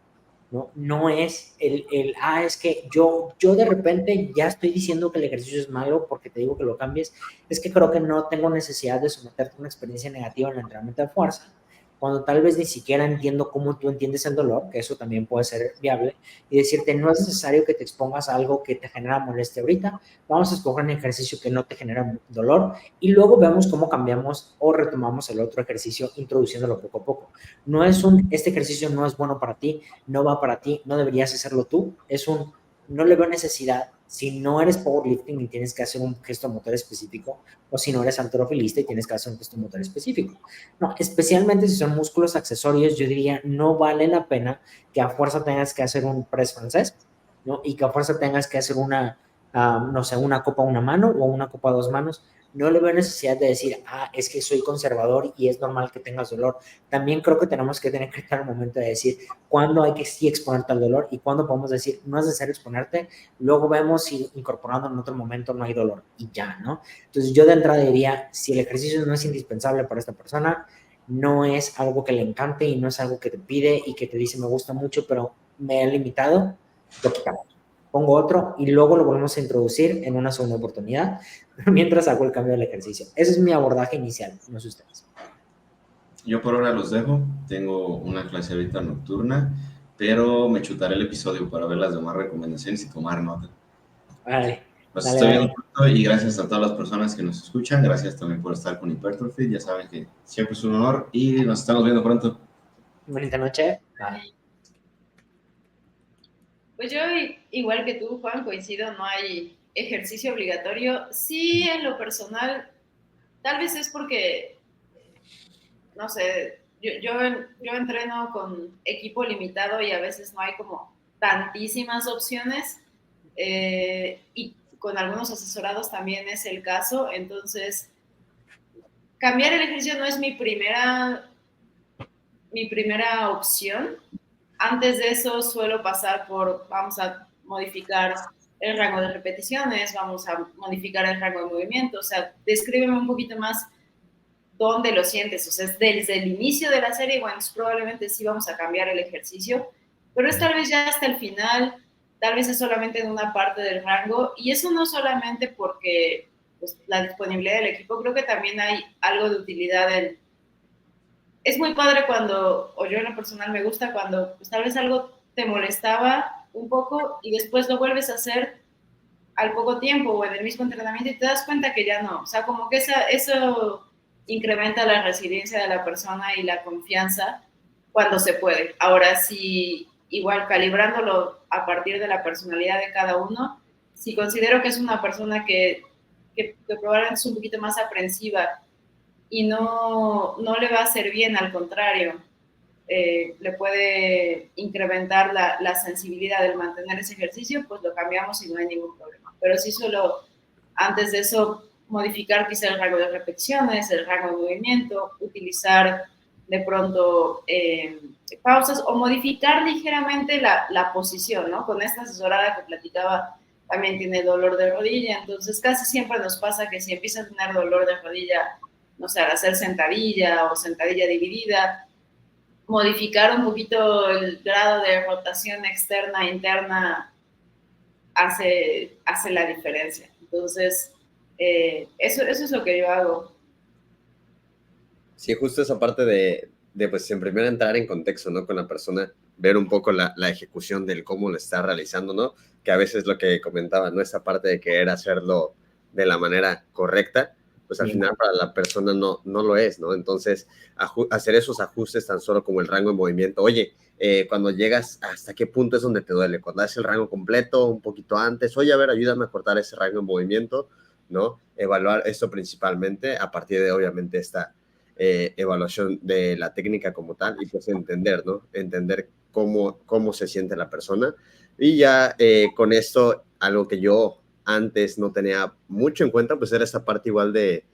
No es es que yo de repente ya estoy diciendo que el ejercicio es malo porque te digo que lo cambies. Es que creo que no tengo necesidad de someterte a una experiencia negativa en el entrenamiento de fuerza, cuando tal vez ni siquiera entiendo cómo tú entiendes el dolor, que eso también puede ser viable, y decirte, no es necesario que te expongas a algo que te genera molestia ahorita, vamos a escoger un ejercicio que no te genera dolor, y luego vemos cómo cambiamos o retomamos el otro ejercicio, introduciéndolo poco a poco. No es este ejercicio no es bueno para ti, no va para ti, no deberías hacerlo tú, no le veo necesidad si no eres powerlifting y tienes que hacer un gesto motor específico, o si no eres halterofilista y tienes que hacer un gesto motor específico. No, especialmente si son músculos accesorios, yo diría, no vale la pena que a fuerza tengas que hacer un press francés, ¿no? Y que a fuerza tengas que hacer no sé, una copa a una mano o una copa a dos manos. No le veo necesidad de decir, es que soy conservador y es normal que tengas dolor. También creo que tenemos que tener que estar el momento de decir cuándo hay que sí exponerte al dolor y cuándo podemos decir, no es necesario exponerte, luego vemos si incorporando en otro momento no hay dolor y ya, ¿no? Entonces yo de entrada diría, si el ejercicio no es indispensable para esta persona, no es algo que le encante y no es algo que te pide y que te dice me gusta mucho, pero me he limitado, lo quitamos. Pongo otro y luego lo volvemos a introducir en una segunda oportunidad mientras hago el cambio del ejercicio. Ese es mi abordaje inicial, no sé ustedes. Yo por ahora los dejo, tengo una clase ahorita nocturna, pero me chutaré el episodio para ver las demás recomendaciones y tomar nota. Vale. Los Dale, estoy dale. viendo pronto y gracias a todas las personas que nos escuchan. Gracias también por estar con Hypertrophy. Ya saben que siempre es un honor y nos estamos viendo pronto. Bonita noche. Bye. Pues yo, igual que tú, Juan, coincido, no hay ejercicio obligatorio. Sí, en lo personal, tal vez es porque, no sé, yo entreno con equipo limitado y a veces no hay como tantísimas opciones. Y con algunos asesorados también es el caso. Entonces, cambiar el ejercicio no es mi primera opción. Antes de eso suelo pasar por, vamos a modificar el rango de repeticiones, vamos a modificar el rango de movimiento, o sea, descríbeme un poquito más dónde lo sientes, o sea, es desde el inicio de la serie, bueno, probablemente sí vamos a cambiar el ejercicio, pero es tal vez ya hasta el final, tal vez es solamente en una parte del rango, y eso no solamente porque pues, la disponibilidad del equipo, creo que también hay algo de utilidad en es muy padre cuando, o yo en lo personal me gusta cuando pues, tal vez algo te molestaba un poco y después lo vuelves a hacer al poco tiempo o en el mismo entrenamiento y te das cuenta que ya no. O sea, como que eso incrementa la resiliencia de la persona y la confianza cuando se puede. Ahora, si igual calibrándolo a partir de la personalidad de cada uno, si considero que es una persona que probablemente es un poquito más aprensiva y no le va a hacer bien, al contrario, le puede incrementar la sensibilidad del mantener ese ejercicio, pues lo cambiamos y no hay ningún problema. Pero sí solo antes de eso modificar quizá el rango de repeticiones, el rango de movimiento, utilizar de pronto pausas o modificar ligeramente la posición, ¿no? Con esta asesorada que platicaba también tiene dolor de rodilla, entonces casi siempre nos pasa que si empieza a tener dolor de rodilla, no sé, al hacer sentadilla o sentadilla dividida, modificar un poquito el grado de rotación externa e interna hace la diferencia. Entonces, eso es lo que yo hago. Sí, justo esa parte de pues en primero entrar en contexto, ¿no? Con la persona, ver un poco la ejecución del cómo lo está realizando, ¿no? Que a veces lo que comentaba, ¿no? Esa parte de querer hacerlo de la manera correcta, pues al final para la persona no lo es, ¿no? Entonces, hacer esos ajustes tan solo como el rango de movimiento. Oye, cuando llegas, ¿hasta qué punto es donde te duele? Cuando haces el rango completo, un poquito antes, oye, a ver, ayúdame a cortar ese rango de movimiento, ¿no? Evaluar esto principalmente a partir de, obviamente, esta evaluación de la técnica como tal y pues entender, ¿no? Entender cómo se siente la persona. Y ya con esto, algo que yo antes no tenía mucho en cuenta, pues era esta parte igual de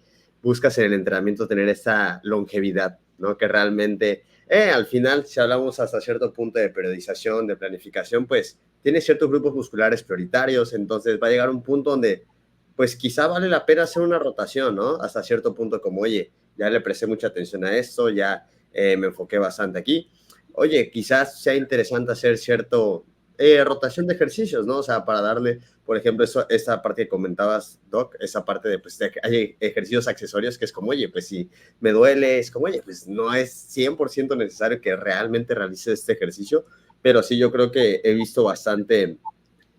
buscas en el entrenamiento tener esta longevidad, ¿no? Que realmente, al final, si hablamos hasta cierto punto de periodización, de planificación, pues tiene ciertos grupos musculares prioritarios, entonces va a llegar un punto donde, pues quizá vale la pena hacer una rotación, ¿no? Hasta cierto punto como, oye, ya le presté mucha atención a esto, ya me enfoqué bastante aquí. Oye, quizás sea interesante hacer cierto rotación de ejercicios, ¿no? O sea, para darle, por ejemplo, esa parte que comentabas, Doc, esa parte de, pues, hay ejercicios accesorios que es como, oye, pues si me duele, es como, oye, pues no es 100% necesario que realmente realice este ejercicio, pero sí yo creo que he visto bastante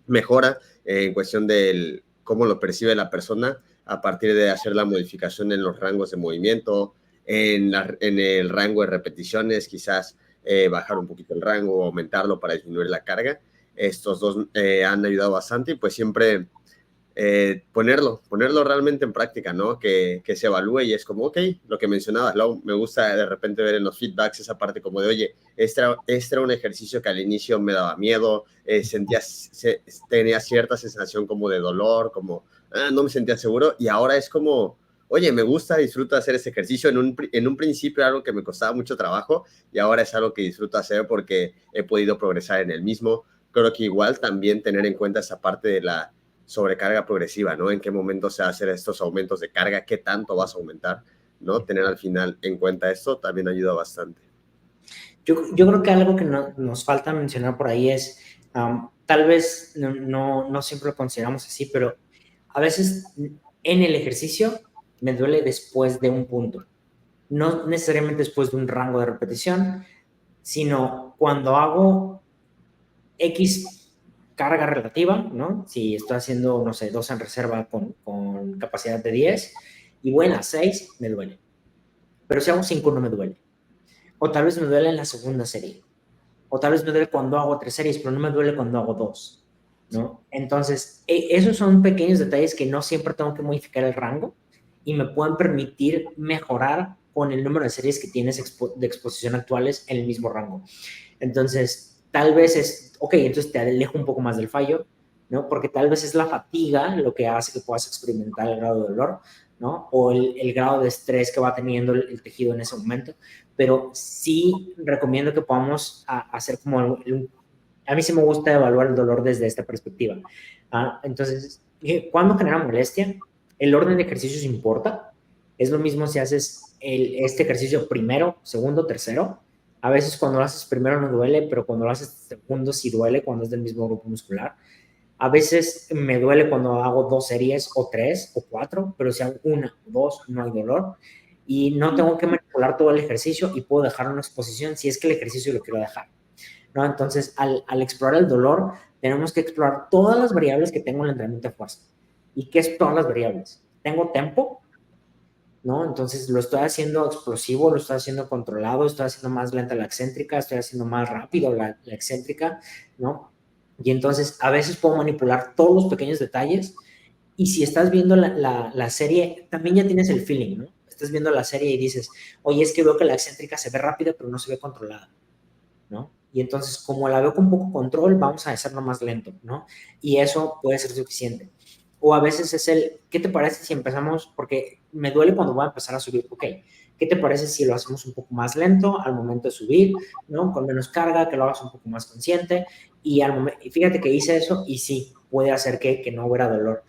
mejora en cuestión del cómo lo percibe la persona a partir de hacer la modificación en los rangos de movimiento, en el rango de repeticiones, quizás bajar un poquito el rango o aumentarlo para disminuir la carga. Estos dos han ayudado bastante y pues siempre ponerlo realmente en práctica, ¿no? Que se evalúe y es como, ok, lo que mencionabas, Lau, me gusta de repente ver en los feedbacks esa parte como de, oye, este era un ejercicio que al inicio me daba miedo, tenía cierta sensación como de dolor, como, no me sentía seguro, y ahora es como, oye, me gusta, disfruto hacer ese ejercicio. En un principio era algo que me costaba mucho trabajo y ahora es algo que disfruto hacer porque he podido progresar en el mismo. Creo que igual también tener en cuenta esa parte de la sobrecarga progresiva, ¿no? En qué momento se hacen estos aumentos de carga, qué tanto vas a aumentar, ¿no? Tener al final en cuenta esto también ayuda bastante. Yo creo que algo que nos falta mencionar por ahí es, tal vez no siempre lo consideramos así, pero a veces en el ejercicio me duele después de un punto. No necesariamente después de un rango de repetición, sino cuando hago X carga relativa, ¿no? Si estoy haciendo, no sé, 2 en reserva con capacidad de 10 y voy en las 6, me duele. Pero si hago 5 no me duele. O tal vez me duele en la segunda serie. O tal vez me duele cuando hago 3 series, pero no me duele cuando hago 2, ¿no? Entonces, esos son pequeños detalles que no siempre tengo que modificar el rango y me pueden permitir mejorar con el número de series que tienes de exposición actuales en el mismo rango. Entonces, tal vez es, ok, entonces te alejo un poco más del fallo, ¿no? Porque tal vez es la fatiga lo que hace que puedas experimentar el grado de dolor, ¿no? O el grado de estrés que va teniendo el tejido en ese momento. Pero sí recomiendo que podamos hacer como a mí sí me gusta evaluar el dolor desde esta perspectiva. Entonces, ¿cuándo genera molestia? El orden de ejercicios importa. Es lo mismo si haces este ejercicio primero, segundo, tercero. A veces cuando lo haces primero no duele, pero cuando lo haces segundo sí duele cuando es del mismo grupo muscular. A veces me duele cuando hago 2 series o 3 o 4, pero si hago 1 o 2 no hay dolor. y no tengo que manipular todo el ejercicio y puedo dejar una exposición si es que el ejercicio lo quiero dejar, ¿no? Entonces, al explorar el dolor, tenemos que explorar todas las variables que tengo en el entrenamiento de fuerza. ¿Y qué es todas las variables? Tengo tempo, ¿no? Entonces, lo estoy haciendo explosivo, lo estoy haciendo controlado, estoy haciendo más lenta la excéntrica, estoy haciendo más rápido la excéntrica, ¿no? Y entonces, a veces puedo manipular todos los pequeños detalles. Y si estás viendo la serie, también ya tienes el feeling, ¿no? Estás viendo la serie y dices, oye, es que veo que la excéntrica se ve rápida, pero no se ve controlada, ¿no? Y entonces, como la veo con poco control, vamos a hacerlo más lento, ¿no? Y eso puede ser suficiente. O a veces es ¿qué te parece si empezamos? Porque me duele cuando voy a empezar a subir, ok, ¿qué te parece si lo hacemos un poco más lento al momento de subir, ¿no? Con menos carga, que lo hagas un poco más consciente. Y fíjate que hice eso y sí, puede hacer que no hubiera dolor.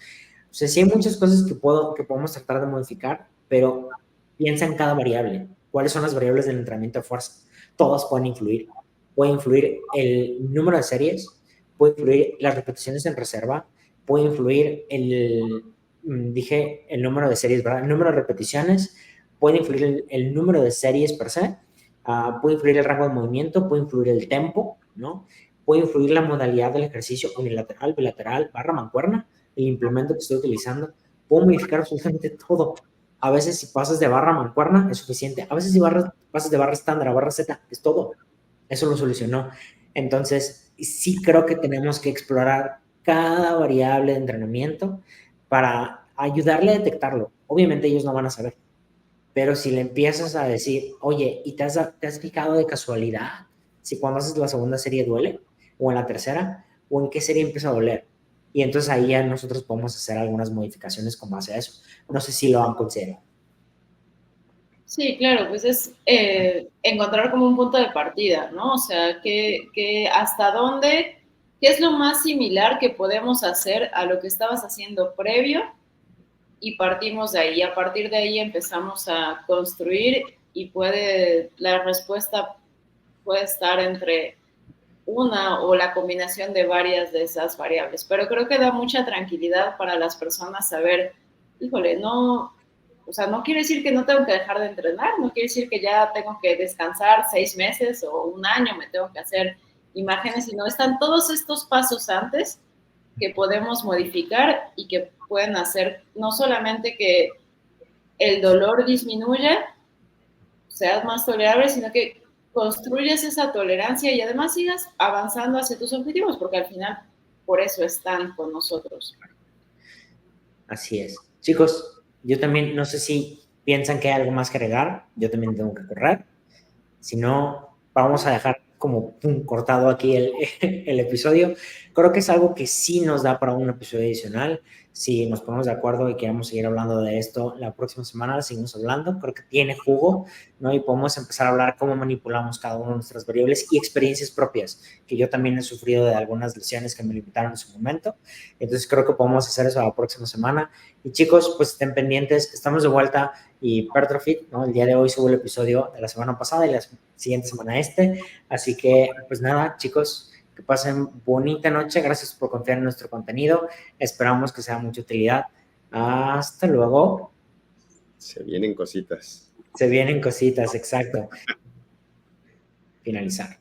O sea, sí hay muchas cosas que podemos tratar de modificar, pero piensa en cada variable. ¿Cuáles son las variables del entrenamiento de fuerza? Todas pueden influir. Puede influir el número de series, puede influir las repeticiones en reserva, puede influir dije el número de series, ¿verdad? El número de repeticiones, puede influir el número de series per se, puede influir el rango de movimiento, puede influir el tempo, ¿no? Puede influir la modalidad del ejercicio unilateral, bilateral, barra mancuerna, el implemento que estoy utilizando. Puedo modificar absolutamente todo. A veces si pasas de barra a mancuerna es suficiente. A veces si pasas de barra estándar a barra Z es todo. Eso lo solucionó. Entonces, sí creo que tenemos que explorar cada variable de entrenamiento para ayudarle a detectarlo. Obviamente ellos no van a saber, pero si le empiezas a decir, oye, ¿y te has fijado de casualidad si cuando haces la segunda serie duele? ¿O en la tercera? ¿O en qué serie empieza a doler? Y entonces ahí ya nosotros podemos hacer algunas modificaciones con base a eso. No sé si lo han considerado. Sí, claro, pues es encontrar como un punto de partida, ¿no? O sea, que hasta dónde, qué es lo más similar que podemos hacer a lo que estabas haciendo previo y partimos de ahí. A partir de ahí empezamos a construir y la respuesta puede estar entre una o la combinación de varias de esas variables. Pero creo que da mucha tranquilidad para las personas saber, híjole, no, o sea, no quiere decir que no tengo que dejar de entrenar, no quiere decir que ya tengo que descansar 6 meses o un año, me tengo que hacer imágenes, sino están todos estos pasos antes que podemos modificar y que pueden hacer no solamente que el dolor disminuya, seas más tolerable, sino que construyes esa tolerancia y además sigas avanzando hacia tus objetivos, porque al final por eso están con nosotros. Así es. Chicos, yo también no sé si piensan que hay algo más que agregar. Yo también tengo que correr. Si no, vamos a dejar como cortado aquí el episodio. Creo que es algo que sí nos da para un episodio adicional. Si nos ponemos de acuerdo y queremos seguir hablando de esto la próxima semana, seguimos hablando. Creo que tiene jugo, ¿no? Y podemos empezar a hablar cómo manipulamos cada una de nuestras variables y experiencias propias, que yo también he sufrido de algunas lesiones que me limitaron en su momento. Entonces creo que podemos hacer eso la próxima semana. Y chicos, pues estén pendientes. Estamos de vuelta y Pertrofit, ¿no? El día de hoy subo el episodio de la semana pasada y la siguiente semana así que pues nada, chicos, que pasen bonita noche, gracias por confiar en nuestro contenido, esperamos que sea de mucha utilidad, hasta luego. Se vienen cositas. Se vienen cositas, exacto. Finalizar.